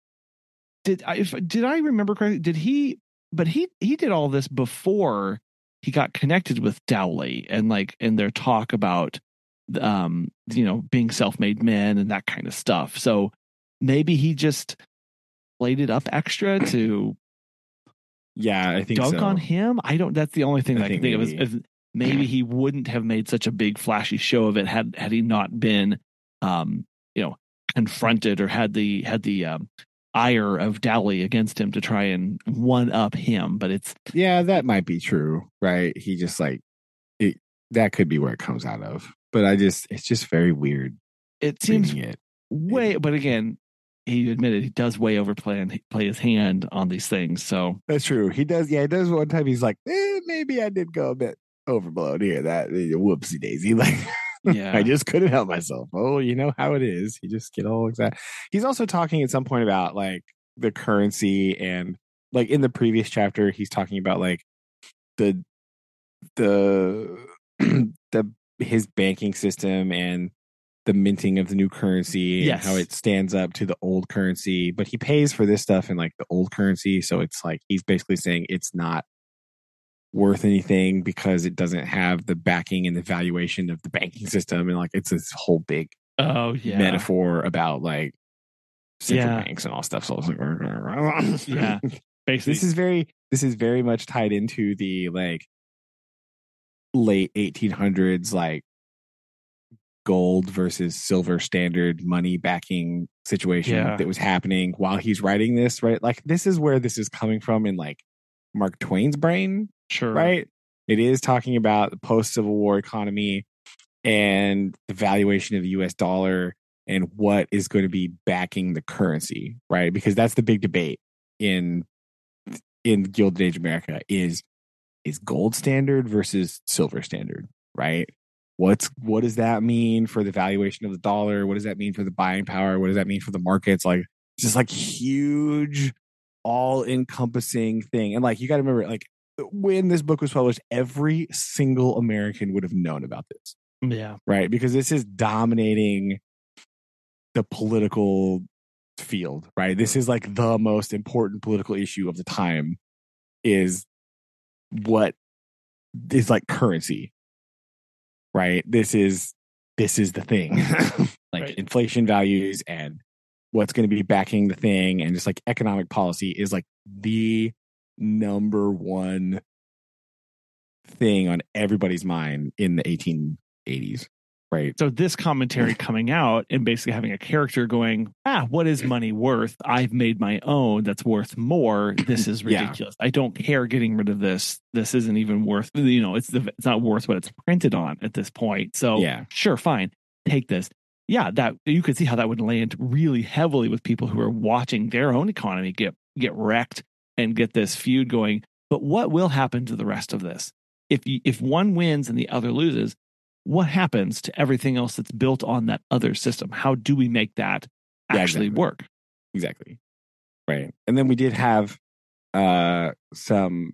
Did I remember correctly? Did he but he did all this before he got connected with Dowley and like in their talk about being self-made men and that kind of stuff. So maybe he just played it up extra to I think dunk so. on him. That's the only thing that I can think of is maybe he wouldn't have made such a big flashy show of it had he not been confronted or had the ire of Dowley against him to try and one up him. But that might be true, right? He just like it, that could be where it comes out of. But it's just very weird. It seems but again, he admitted he does way overplay and play his hand on these things. So that's true. He does. Yeah, he does. One time he's like, maybe I did go a bit overblown here. That whoopsie daisy. Like, yeah, I just couldn't help myself. Oh, you know how it is. You just get all excited. He's also talking at some point about like the currency and like in the previous chapter, he's talking about like the his banking system and the minting of the new currency and how it stands up to the old currency, but he pays for this stuff in like the old currency. So it's like he's basically saying it's not worth anything because it doesn't have the backing and the valuation of the banking system. And like it's this whole big metaphor about like central banks and all stuff. So I was like, basically, this is very much tied into the like late 1800s, like gold versus silver standard money backing situation that was happening while he's writing this, right? Like this is where this is coming from in like Mark Twain's brain, right? It is talking about the post-Civil War economy and the valuation of the US dollar and what is going to be backing the currency, right? Because that's the big debate in Gilded Age America is gold standard versus silver standard, right? What does that mean for the valuation of the dollar? What does that mean for the buying power? What does that mean for the markets? Like it's just like huge, all-encompassing thing. And like you got to remember, like when this book was published, every single American would have known about this. Yeah. Right. Because this is dominating the political field, right? This is like the most important political issue of the time is what is like currency. Right. This is the thing. Like inflation values and what's going to be backing the thing and just like economic policy is like the number one thing on everybody's mind in the 1880s. Right. So this commentary coming out and basically having a character going, what is money worth? I've made my own that's worth more. This is ridiculous. I don't care getting rid of this. This isn't even worth, it's not worth what it's printed on at this point. So sure, fine. Take this. Yeah, that you could see how that would land really heavily with people who are watching their own economy get wrecked and get this feud going. But what will happen to the rest of this? If one wins and the other loses, what happens to everything else that's built on that other system? How do we make that actually work? Exactly. Right. And then we did have some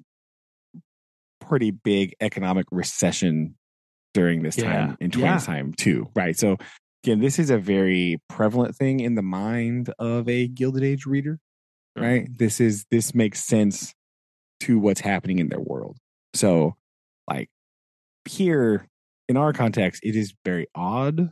pretty big economic recession during this time in Twain's time too. Right. So again, this is a very prevalent thing in the mind of a Gilded Age reader. Right. This makes sense to what's happening in their world. So like here, in our context, it is very odd,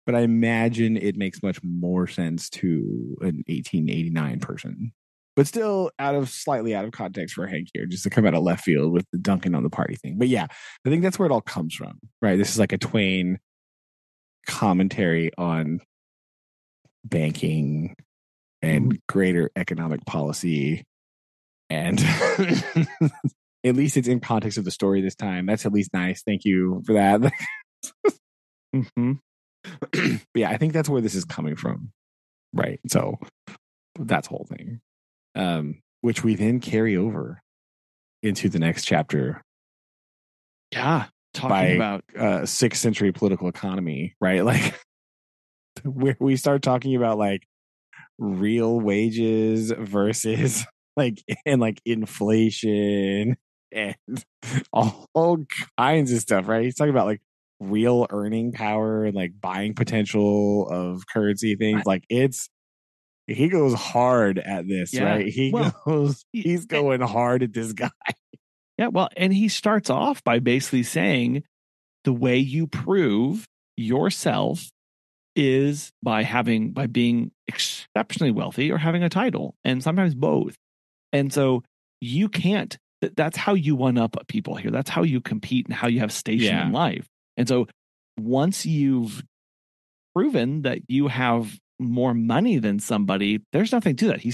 but I imagine it makes much more sense to an 1889 person. But still slightly out of context for Hank here, just to come out of left field with the dunking on the party thing. But yeah, I think that's where it all comes from, right? This is like a Twain commentary on banking and greater economic policy. And at least it's in context of the story this time. That's at least nice. Thank you for that. But yeah, I think that's where this is coming from. Right. So that's the whole thing. Which we then carry over into the next chapter. Yeah. Talking about 6th century political economy, right? Like where we start talking about like real wages versus like inflation and all kinds of stuff, right? He's talking about like real earning power and like buying potential of currency things. Like it's he goes hard at this, right? He's going hard at this guy. Yeah, well, and he starts off by basically saying the way you prove yourself is by being exceptionally wealthy or having a title, and sometimes both. And so you can't, that's how you one up people here. That's how you compete and how you have station in life. And so once you've proven that you have more money than somebody, there's nothing to that. He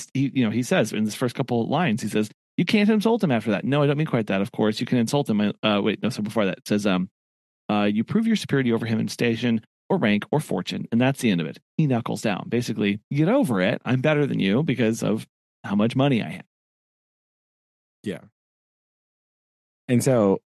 says in this first couple of lines, he says, you can't insult him after that. No, I don't mean quite that. Of course, you can insult him. So before that, it says, you prove your superiority over him in station or rank or fortune, and that's the end of it. He knuckles down. Basically, get over it. I'm better than you because of how much money I have. Yeah. And so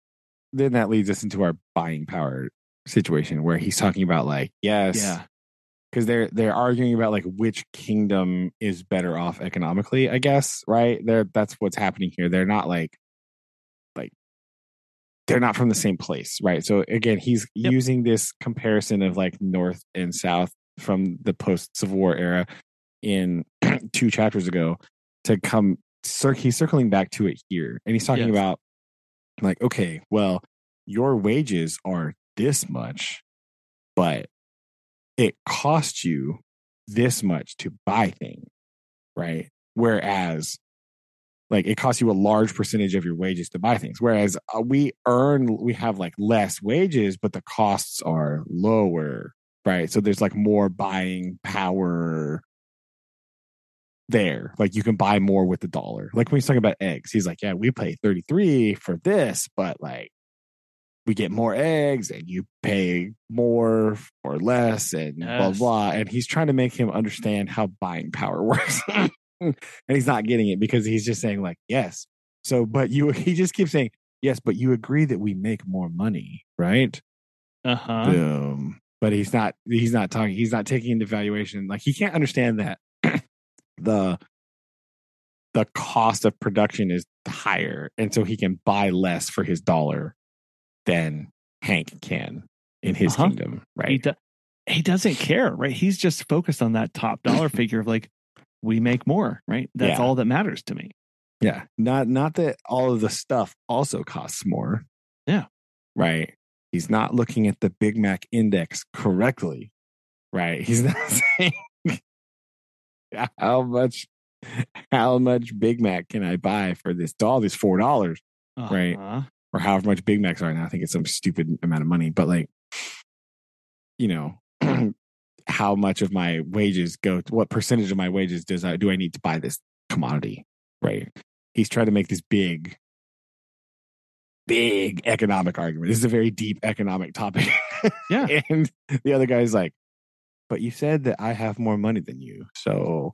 then that leads us into our buying power situation where he's talking about because they're arguing about like which kingdom is better off economically, I guess, right? That's what's happening here. They're not like they're not from the same place, right? So again, he's using this comparison of like North and South from the post-Civil War era in 2 chapters ago to come. He's circling back to it here, and he's talking about like, okay, well, your wages are this much, but it costs you this much to buy things, right? Whereas like it costs you a large percentage of your wages to buy things. Whereas we have like less wages, but the costs are lower, right? So there's like more buying power there. Like you can buy more with the dollar. Like when he's talking about eggs, he's like, yeah, we pay 33 for this, but like we get more eggs and you pay more or less and blah, blah. And he's trying to make him understand how buying power works. And he's not getting it because he's just saying like, yes. So, but he just keeps saying, yes, but you agree that we make more money, right? Boom. But he's not taking into valuation. Like he can't understand that the cost of production is higher. And so he can buy less for his dollar than Hank can in his kingdom, right? He doesn't care, right? He's just focused on that top dollar figure of like, we make more, right? That's all that matters to me. Yeah. Not that all of the stuff also costs more. Yeah. Right. He's not looking at the Big Mac index correctly. Right. He's not saying how much Big Mac can I buy for this doll? This $4. Right. Or however much Big Macs are now. I think it's some stupid amount of money. But like, you know, how much of my wages what percentage of my wages do I need to buy this commodity, right? He's trying to make this big economic argument. This is a very deep economic topic. Yeah. And the other guy's like, but you said that I have more money than you, so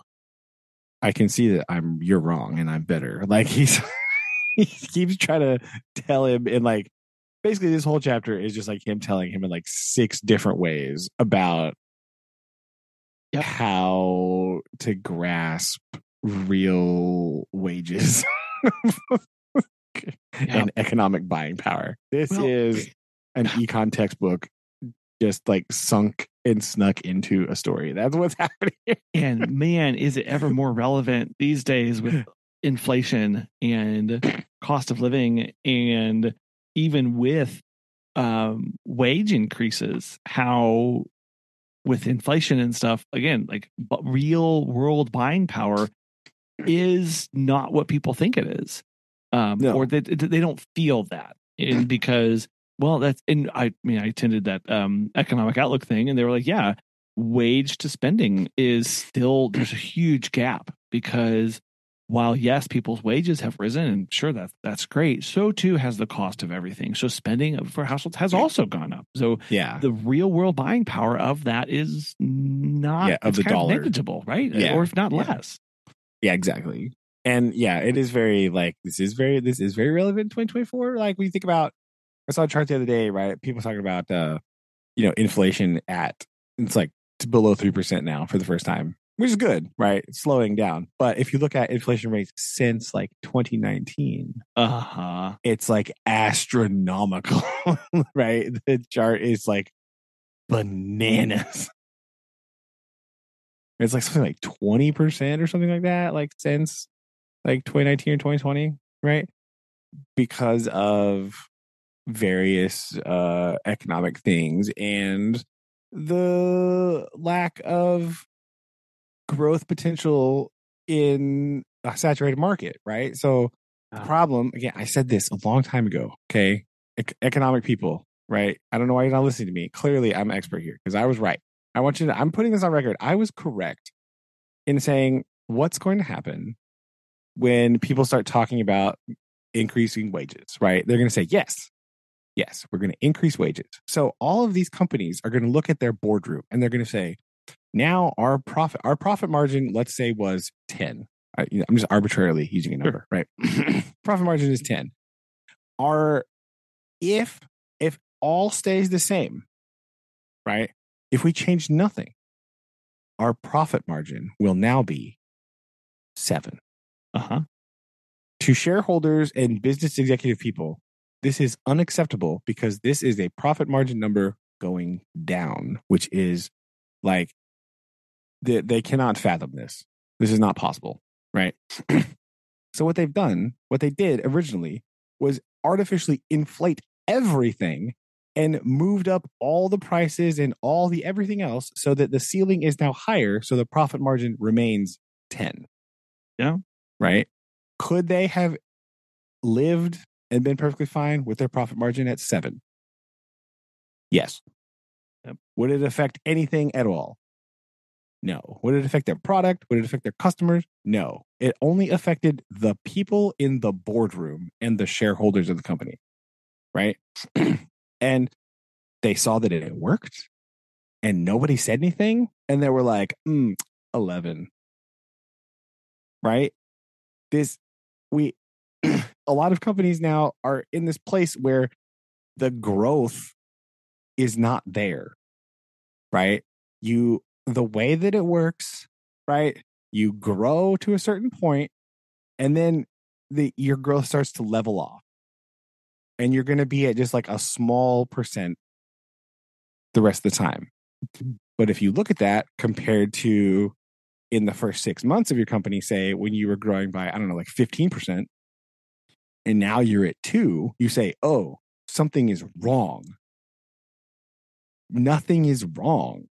I can see that you're wrong and I'm better. Like he keeps trying to tell him in like, basically this whole chapter is just like him telling him in like 6 different ways about how to grasp real wages and economic buying power. This is an econ textbook just like sunk and snuck into a story. That's what's happening. And man, is it ever more relevant these days with inflation and cost of living, and even with wage increases, how with inflation and stuff, again, like real world buying power is not what people think it is. Or they don't feel that. And because, well, that's, and I attended that economic outlook thing, and they were like, yeah, wage to spending is still, there's a huge gap, because while yes, people's wages have risen, and sure, that's great, so too has the cost of everything. So spending for households has also gone up. So the real world buying power of that is not of the dollar negligible, right? Or if not less. Yeah, exactly. And yeah, it is very like this is very relevant in 2024. Like when you think about, I saw a chart the other day, right? People talking about inflation it's like below 3% now for the first time, which is good, right? It's slowing down. But if you look at inflation rates since like 2019, it's like astronomical, right? The chart is like bananas. It's like something like 20% or something like that, like since like 2019 or 2020, right? Because of various economic things and the lack of growth potential in a saturated market, right? So the problem, again, I said this a long time ago, okay? Economic people, right? I don't know why you're not listening to me. Clearly, I'm an expert here because I was right. I'm putting this on record. I was correct in saying what's going to happen when people start talking about increasing wages, right? They're going to say, yes, we're going to increase wages. So all of these companies are going to look at their boardroom and they're going to say, now our profit margin, let's say, was 10. I'm just arbitrarily using a number, right? Profit margin is 10. If all stays the same, right? If we change nothing, our profit margin will now be 7. To shareholders and business executive people, this is unacceptable because this is a profit margin number going down, which is like they cannot fathom this. This is not possible, right? So what they did originally was artificially inflate everything and moved up all the prices and all the everything else so that the ceiling is now higher. So the profit margin remains 10. Yeah. Right. Could they have lived and been perfectly fine with their profit margin at 7? Yes. Yep. Would it affect anything at all? No. Would it affect their product? Would it affect their customers? No. It only affected the people in the boardroom and the shareholders of the company. Right. And they saw that it worked and nobody said anything. And they were like, 11. Right. A lot of companies now are in this place where the growth is not there. Right. The way that it works, right? You grow to a certain point and then your growth starts to level off. And you're going to be at just like a small percent the rest of the time. But if you look at that compared to in the first 6 months of your company, say when you were growing by, I don't know, like 15%, and now you're at 2, you say, oh, something is wrong. Nothing is wrong.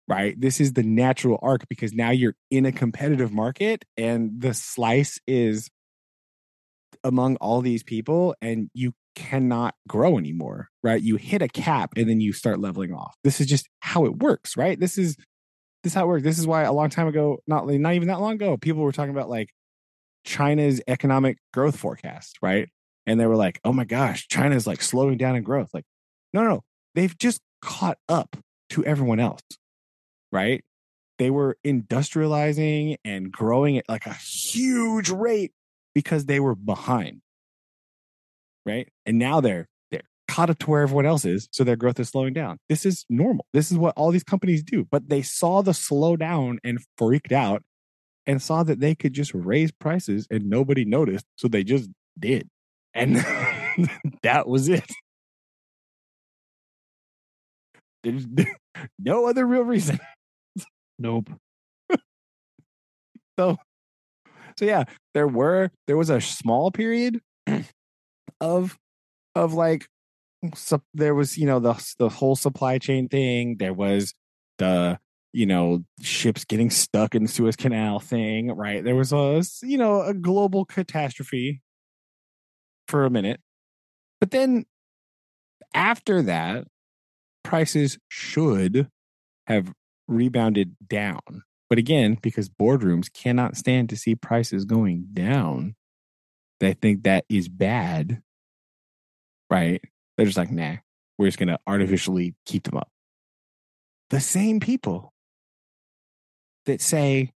Right? This is the natural arc because now you're in a competitive market and the slice is among all these people and you cannot grow anymore, right? You hit a cap and then you start leveling off. This is just how it works, right? This is how it works. This is why a long time ago, not even that long ago, people were talking about like China's economic growth forecast, right? And they were like, oh my gosh, China's like slowing down in growth. Like, no. They've just caught up to everyone else. Right? They were industrializing and growing at like a huge rate because they were behind. Right? And now they're caught up to where everyone else is, so their growth is slowing down. This is normal. This is what all these companies do. But they saw the slowdown and freaked out and saw that they could just raise prices and nobody noticed, so they just did. And that was it. There's no other real reason. Nope. So yeah, there was a small period of like there was the whole supply chain thing. There was the ships getting stuck in the Suez Canal thing, right? There was a global catastrophe for a minute, but then after that, prices should have rebounded down. But again, because boardrooms cannot stand to see prices going down, they think that is bad, right? They're just like, nah, we're just going to artificially keep them up. The same people that say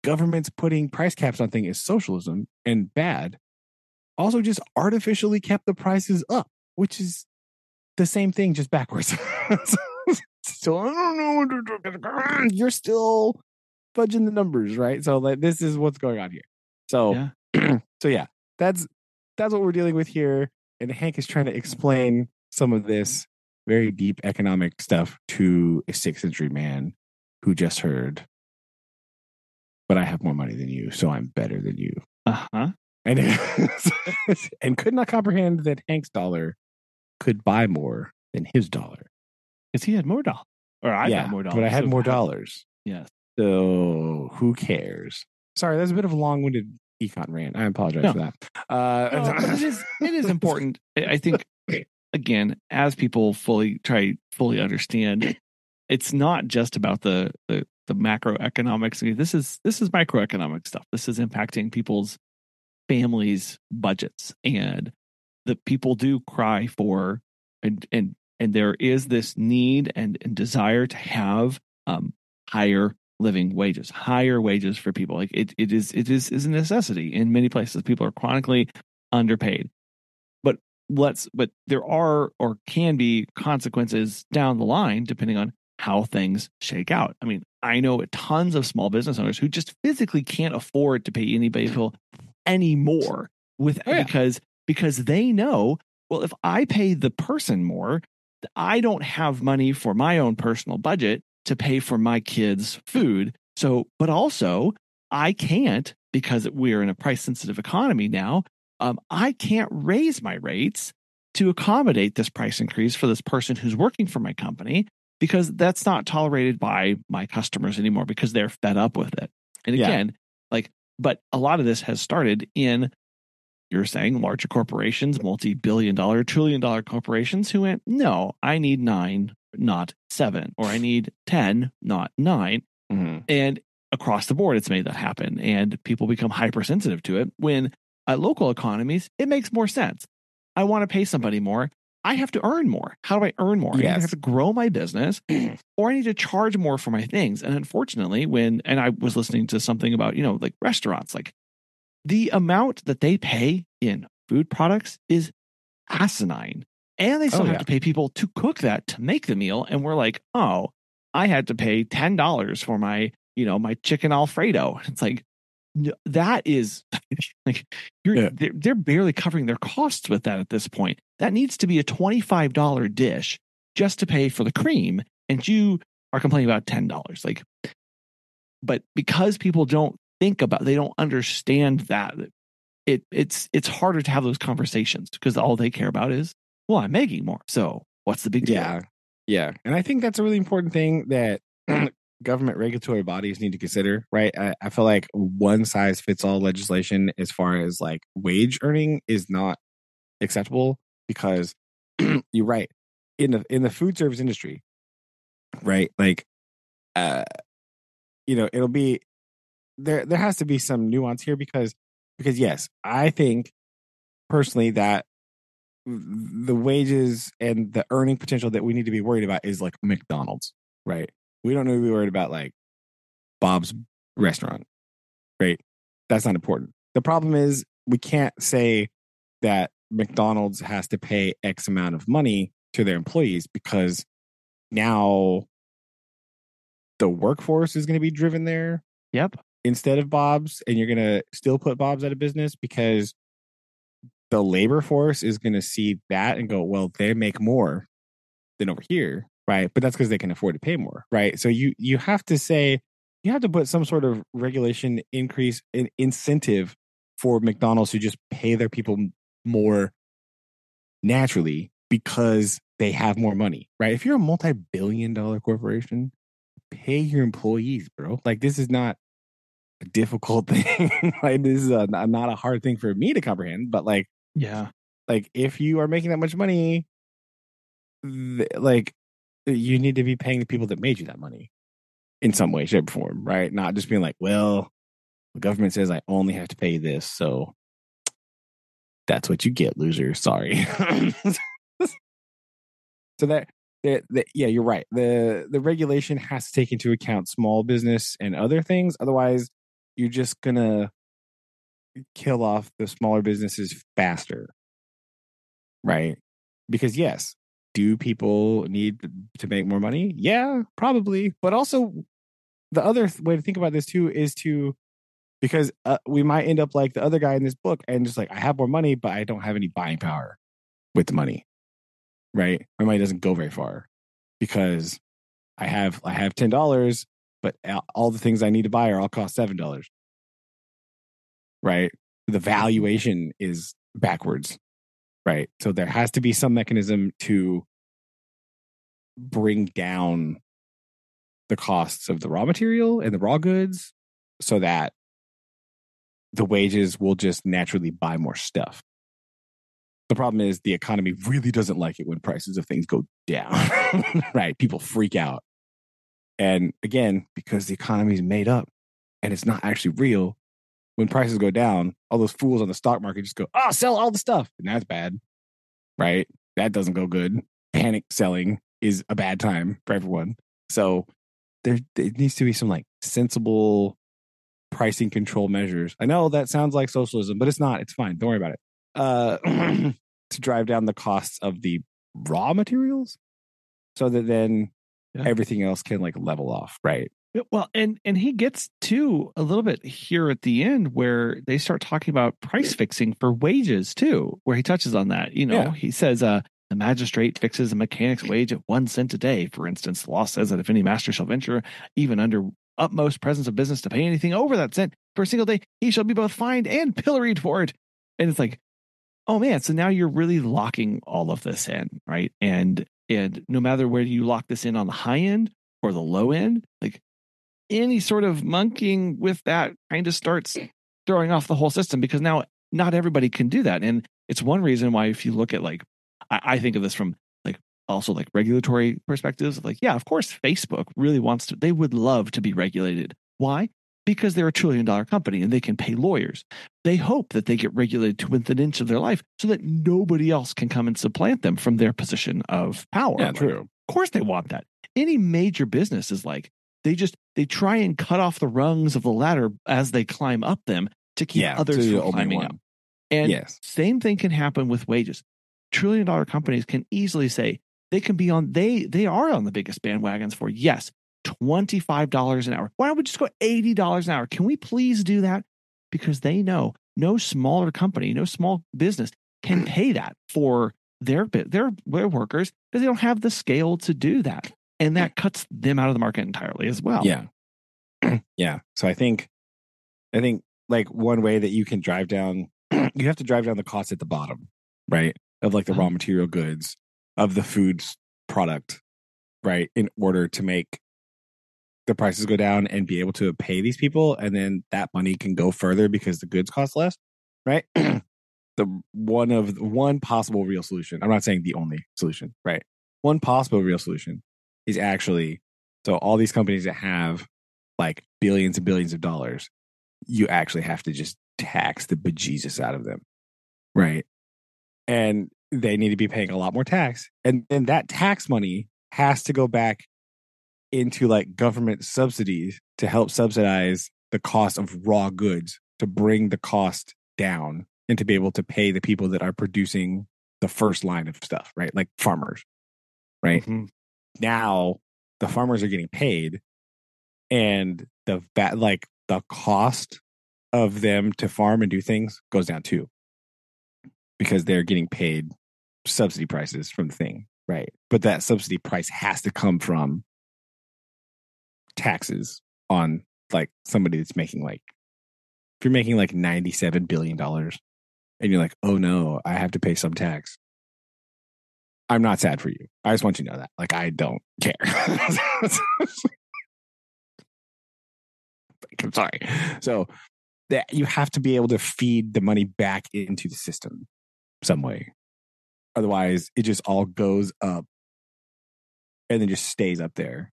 governments putting price caps on things is socialism and bad also just artificially kept the prices up, which is the same thing, just backwards. So I don't know. You're still fudging the numbers, right? So like this is what's going on here. So yeah, that's what we're dealing with here. And Hank is trying to explain some of this very deep economic stuff to a 6th century man who just heard but I have more money than you, so I'm better than you. Uh-huh. And could not comprehend that Hank's dollar could buy more than his dollar. Because he had more dollars. Or I got more dollars. But I had more dollars. Yes. So who cares? Sorry, that's a bit of a long-winded econ rant. I apologize for that. But it is important. I think, again, as people fully understand, it's not just about the macroeconomics. This is microeconomic stuff. This is impacting people's families' budgets, and the people do cry for, and there is this need and desire to have higher living wages, higher wages for people. Like it is a necessity in many places. People are chronically underpaid. But there are or can be consequences down the line depending on how things shake out. I mean, I know tons of small business owners who just physically can't afford to pay anybody anymore because they know, well, if I pay the person more, I don't have money for my own personal budget to pay for my kids' food. So, but also I can't, because we're in a price sensitive economy now, I can't raise my rates to accommodate this price increase for this person who's working for my company, because that's not tolerated by my customers anymore because they're fed up with it. And again, but a lot of this has started in, you're saying, larger corporations, multi-billion-dollar, trillion-dollar corporations who went, no, I need 9, not 7, or I need 10, not 9. Mm-hmm. And across the board, it's made that happen. And people become hypersensitive to it when at local economies, it makes more sense. I want to pay somebody more. I have to earn more. How do I earn more? Yes. I either have to grow my business or I need to charge more for my things. And unfortunately, and I was listening to something about, like restaurants, like the amount that they pay in food products is asinine. And they still have to pay people to cook that, to make the meal. And we're like, oh, I had to pay $10 for my, my chicken Alfredo. It's like, that is like they're barely covering their costs with that at this point. That needs to be a $25 dish just to pay for the cream, and you are complaining about $10. Like, but because people don't they don't understand that, it's harder to have those conversations because all they care about is, well, I'm making more, so what's the big deal? Yeah, and I think that's a really important thing that government regulatory bodies need to consider, right? I feel like one size fits all legislation as far as like wage earning is not acceptable, because you're right, in the food service industry, right? Like, it'll be there has to be some nuance here, because yes, I think personally that the wages and the earning potential that we need to be worried about is like McDonald's, right? We don't need to be worried about like Bob's restaurant, right? That's not important. The problem is we can't say that McDonald's has to pay X amount of money to their employees, because now the workforce is going to be driven there. Yep. Instead of Bob's, and you're going to still put Bob's out of business because the labor force is going to see that and go, well, they make more than over here, right? But that's because they can afford to pay more, right? So you have to say, you have to put some sort of regulation increase in incentive for McDonald's to just pay their people more naturally because they have more money, right? If you're a multi-billion-dollar corporation, pay your employees, bro. Like, this is not a difficult thing. Like, this is not a hard thing for me to comprehend, but like, yeah, like if you are making that much money, like you need to be paying the people that made you that money in some way, shape, or form, right? Not just being like, well, the government says I only have to pay this, so that's what you get, loser. Sorry. So that yeah, you're right. The regulation has to take into account small business and other things. Otherwise, you're just gonna kill off the smaller businesses faster, right? Because yes, do people need to make more money? Yeah, probably. But also, the other way to think about this too is because we might end up like the other guy in this book and just like, I have more money, but I don't have any buying power with the money, right? My money doesn't go very far because I have $10, but all the things I need to buy are all cost $7. Right? The valuation is backwards. Right? So there has to be some mechanism to bring down the costs of the raw material and the raw goods so that the wages will just naturally buy more stuff. The problem is the economy really doesn't like it when prices of things go down. Right? People freak out. And again, because the economy is made up and it's not actually real, when prices go down, all those fools on the stock market just go, oh, sell all the stuff. And that's bad. Right? That doesn't go good. Panic selling is a bad time for everyone. So there needs to be some like sensible pricing control measures. I know that sounds like socialism, but it's not. It's fine. Don't worry about it. To drive down the costs of the raw materials so that then everything else can like level off. Right. Well, and he gets to a little bit here at the end where they start talking about price fixing for wages too, where he touches on that. He says, the magistrate fixes a mechanic's wage at 1 cent a day. For instance, the law says that if any master shall venture, even under utmost presence of business, to pay anything over that cent for a single day, he shall be both fined and pilloried for it. And it's like, oh man, so now you're really locking all of this in, right? And no matter where you lock this in on the high end or the low end, like any sort of monkeying with that kind of starts throwing off the whole system, because now not everybody can do that. And it's one reason why, if you look at like, I think of this from like also like regulatory perspectives, like, yeah, of course, Facebook really wants to, they would love to be regulated. Why? Because they're $1 trillion company and they can pay lawyers. They hope that they get regulated to within an inch of their life so that nobody else can come and supplant them from their position of power. Yeah, true. Of course they want that. Any major business is like, they try and cut off the rungs of the ladder as they climb up them to keep others from climbing up. And same thing can happen with wages. $1 trillion companies can easily say they can be on, they are on the biggest bandwagons for, yes, $25 an hour. Why don't we just go $80 an hour? Can we please do that? Because they know no smaller company, no small business can pay that for their workers, because they don't have the scale to do that. And that cuts them out of the market entirely as well. Yeah. Yeah. So I think like one way that you can drive down, you have to drive down the cost at the bottom, right? Of like the raw material goods of the food's product, right? In order to make the prices go down and be able to pay these people. And then that money can go further because the goods cost less, right? One possible real solution. I'm not saying the only solution, right? One possible real solution is actually, so all these companies that have like billions and billions of dollars, you actually have to just tax the bejesus out of them, right? And they need to be paying a lot more tax. And then that tax money has to go back into like government subsidies to help subsidize the cost of raw goods, to bring the cost down and to be able to pay the people that are producing the first line of stuff, right? Like farmers, right? Mm-hmm. Now the farmers are getting paid, and the cost of them to farm and do things goes down too, because they're getting paid subsidy prices from the thing, right? But that subsidy price has to come from taxes on like somebody that's making like, if you're making like $97 billion and you're like, oh no, I have to pay some tax. I'm not sad for you. I just want you to know that. Like, I don't care. I'm sorry. So that you have to be able to feed the money back into the system some way. Otherwise, it just all goes up and then just stays up there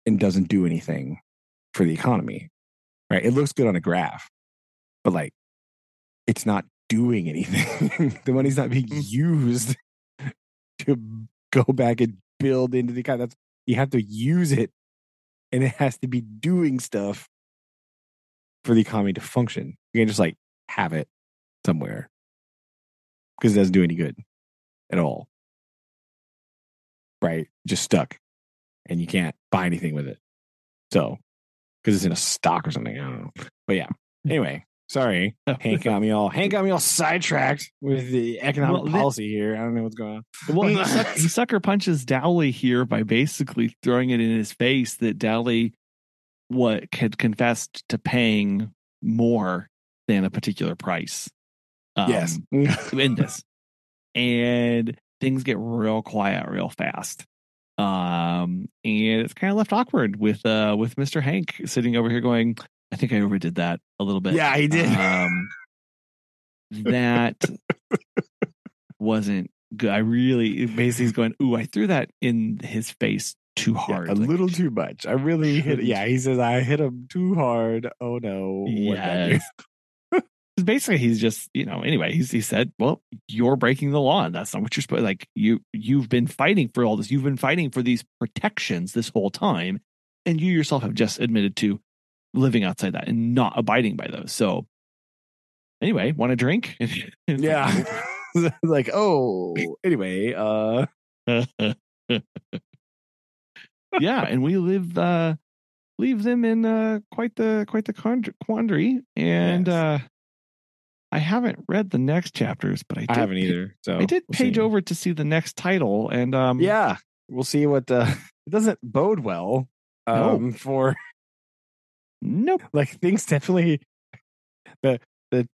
and doesn't do anything for the economy, right? It looks good on a graph, but like, it's not doing anything. The money's not being used to go back and build into the economy. You have to use it, and it has to be doing stuff for the economy to function. You can't just like have it somewhere, because it doesn't do any good at all, right? Just stuck, and you can't buy anything with it. So, because it's in a stock or something, I don't know. But yeah, anyway, Sorry, Hank got me all sidetracked with the economic policy here. I don't know what's going on. Well, he sucker punches Dowley here by basically throwing it in his face that Dowley had confessed to paying more than a particular price. Yes, in this, and things get real quiet real fast. And it's kind of left awkward with Mr. Hank sitting over here going, I think I overdid that a little bit. Yeah, he did. That wasn't good. I really basically he's going, ooh, I threw that in his face too hard. Yeah, little too much. I really hit it. Yeah, he says I hit him too hard. Oh no. Yes. Basically, he's just, anyway, he said, well, you're breaking the law, and that's not what you're supposed. Like you've been fighting for all this. You've been fighting for these protections this whole time, and you yourself have just admitted to living outside that and not abiding by those. So anyway, want a drink? Yeah. Like, oh, anyway, yeah, and we leave them in quite the quandary, and yes. I haven't read the next chapters, but I haven't either. So I did page over to see the next title, and yeah, we'll see what it doesn't bode well for. Nope. Like things definitely the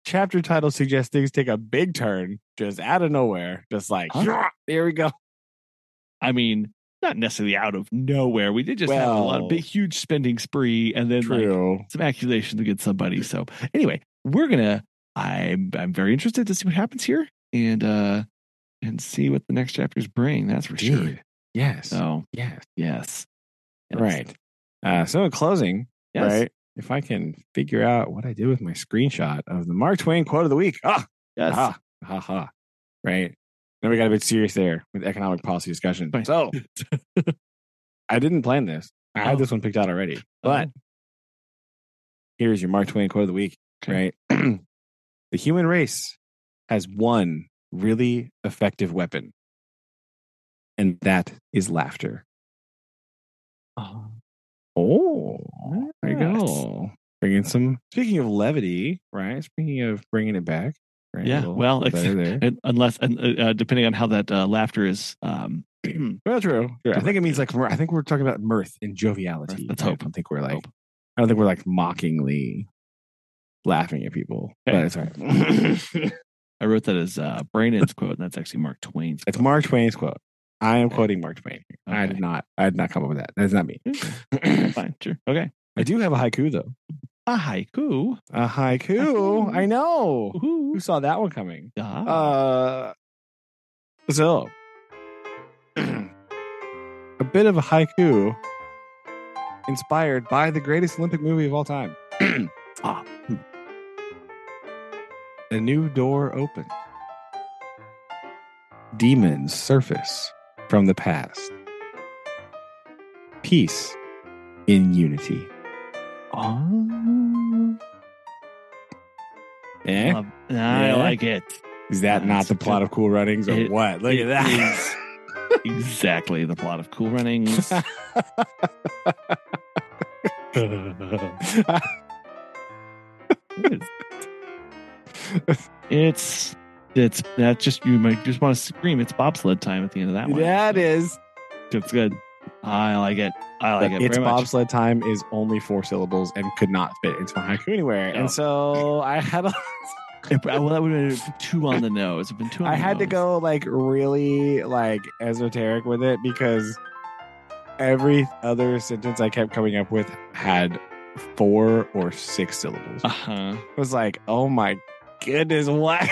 chapter title suggests things take a big turn just out of nowhere. Just like there we go. I mean, not necessarily out of nowhere. We did just have a lot of big, huge spending spree, and then like some accusations against somebody. So anyway, I'm very interested to see what happens here, and see what the next chapters bring. That's for sure. Yes. So yes. Right. So in closing, right? If I can figure out what I did with my screenshot of the Mark Twain quote of the week. Right. Then we got a bit serious there with economic policy discussion. Right. So I didn't plan this. I had this one picked out already. But here's your Mark Twain quote of the week. Okay. Right. The human race has one really effective weapon, and that is laughter. Oh, there you go. Speaking of levity, right? Speaking of bringing it back, right? Yeah. Well, unless depending on how that laughter is. Well, true. I think it means I think we're talking about mirth and joviality. Let's hope. I don't think we're like mockingly laughing at people. Okay. But it's all right. I wrote that as Brandon's quote, and that's actually Mark Twain's quote. It's Mark Twain's quote. I am quoting Mark Twain. Okay. I did not come up with that. That's not me. Fine, sure. Okay. I do have a haiku though. A haiku? A haiku. I know. Who saw that one coming? So a bit of a haiku inspired by the greatest Olympic movie of all time. A new door opens. Demons surface from the past. Peace in unity. I like it. Is that not the plot of Cool Runnings or what? Look at that. Exactly the plot of Cool Runnings. It's that just you might just want to scream. It's bobsled time at the end of that one. Yeah, it is. It's good. I like it. It's bobsled time is only 4 syllables and could not fit into my haiku anywhere. And so I had well, that would have been too on the nose. I had to go like really like esoteric with it because every other sentence I kept coming up with had 4 or 6 syllables. It was like, oh my goodness, what?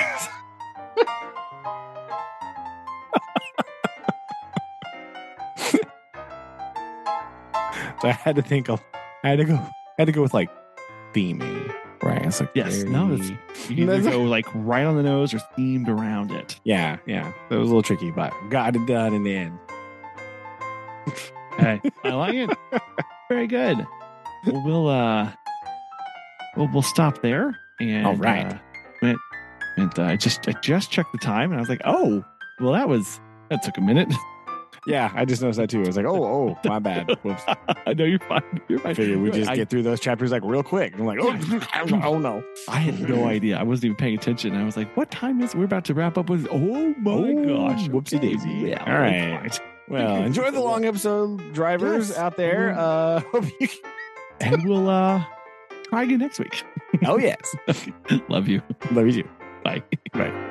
So I had to go with like theming, right? It's like you either go like right on the nose or themed around it. Yeah. It was a little tricky, but got it done in the end. Hey, I like it. Very good. Well, we'll stop there. And all right. I just checked the time and I was like, oh, well, that took a minute. Yeah, I just noticed that too. I was like, oh, my bad. Whoops. I know you're fine. You're fine. I figured we just get through those chapters like real quick. I'm like, oh no. I had no idea. I wasn't even paying attention. I was like, what time is it? We're about to wrap up with, oh my gosh. Whoopsie daisy. Yeah, all right. Well, enjoy the long episode, drivers out there. Hope you and we'll try again next week. Oh, yes. Love you. Love you too. Bye. Bye.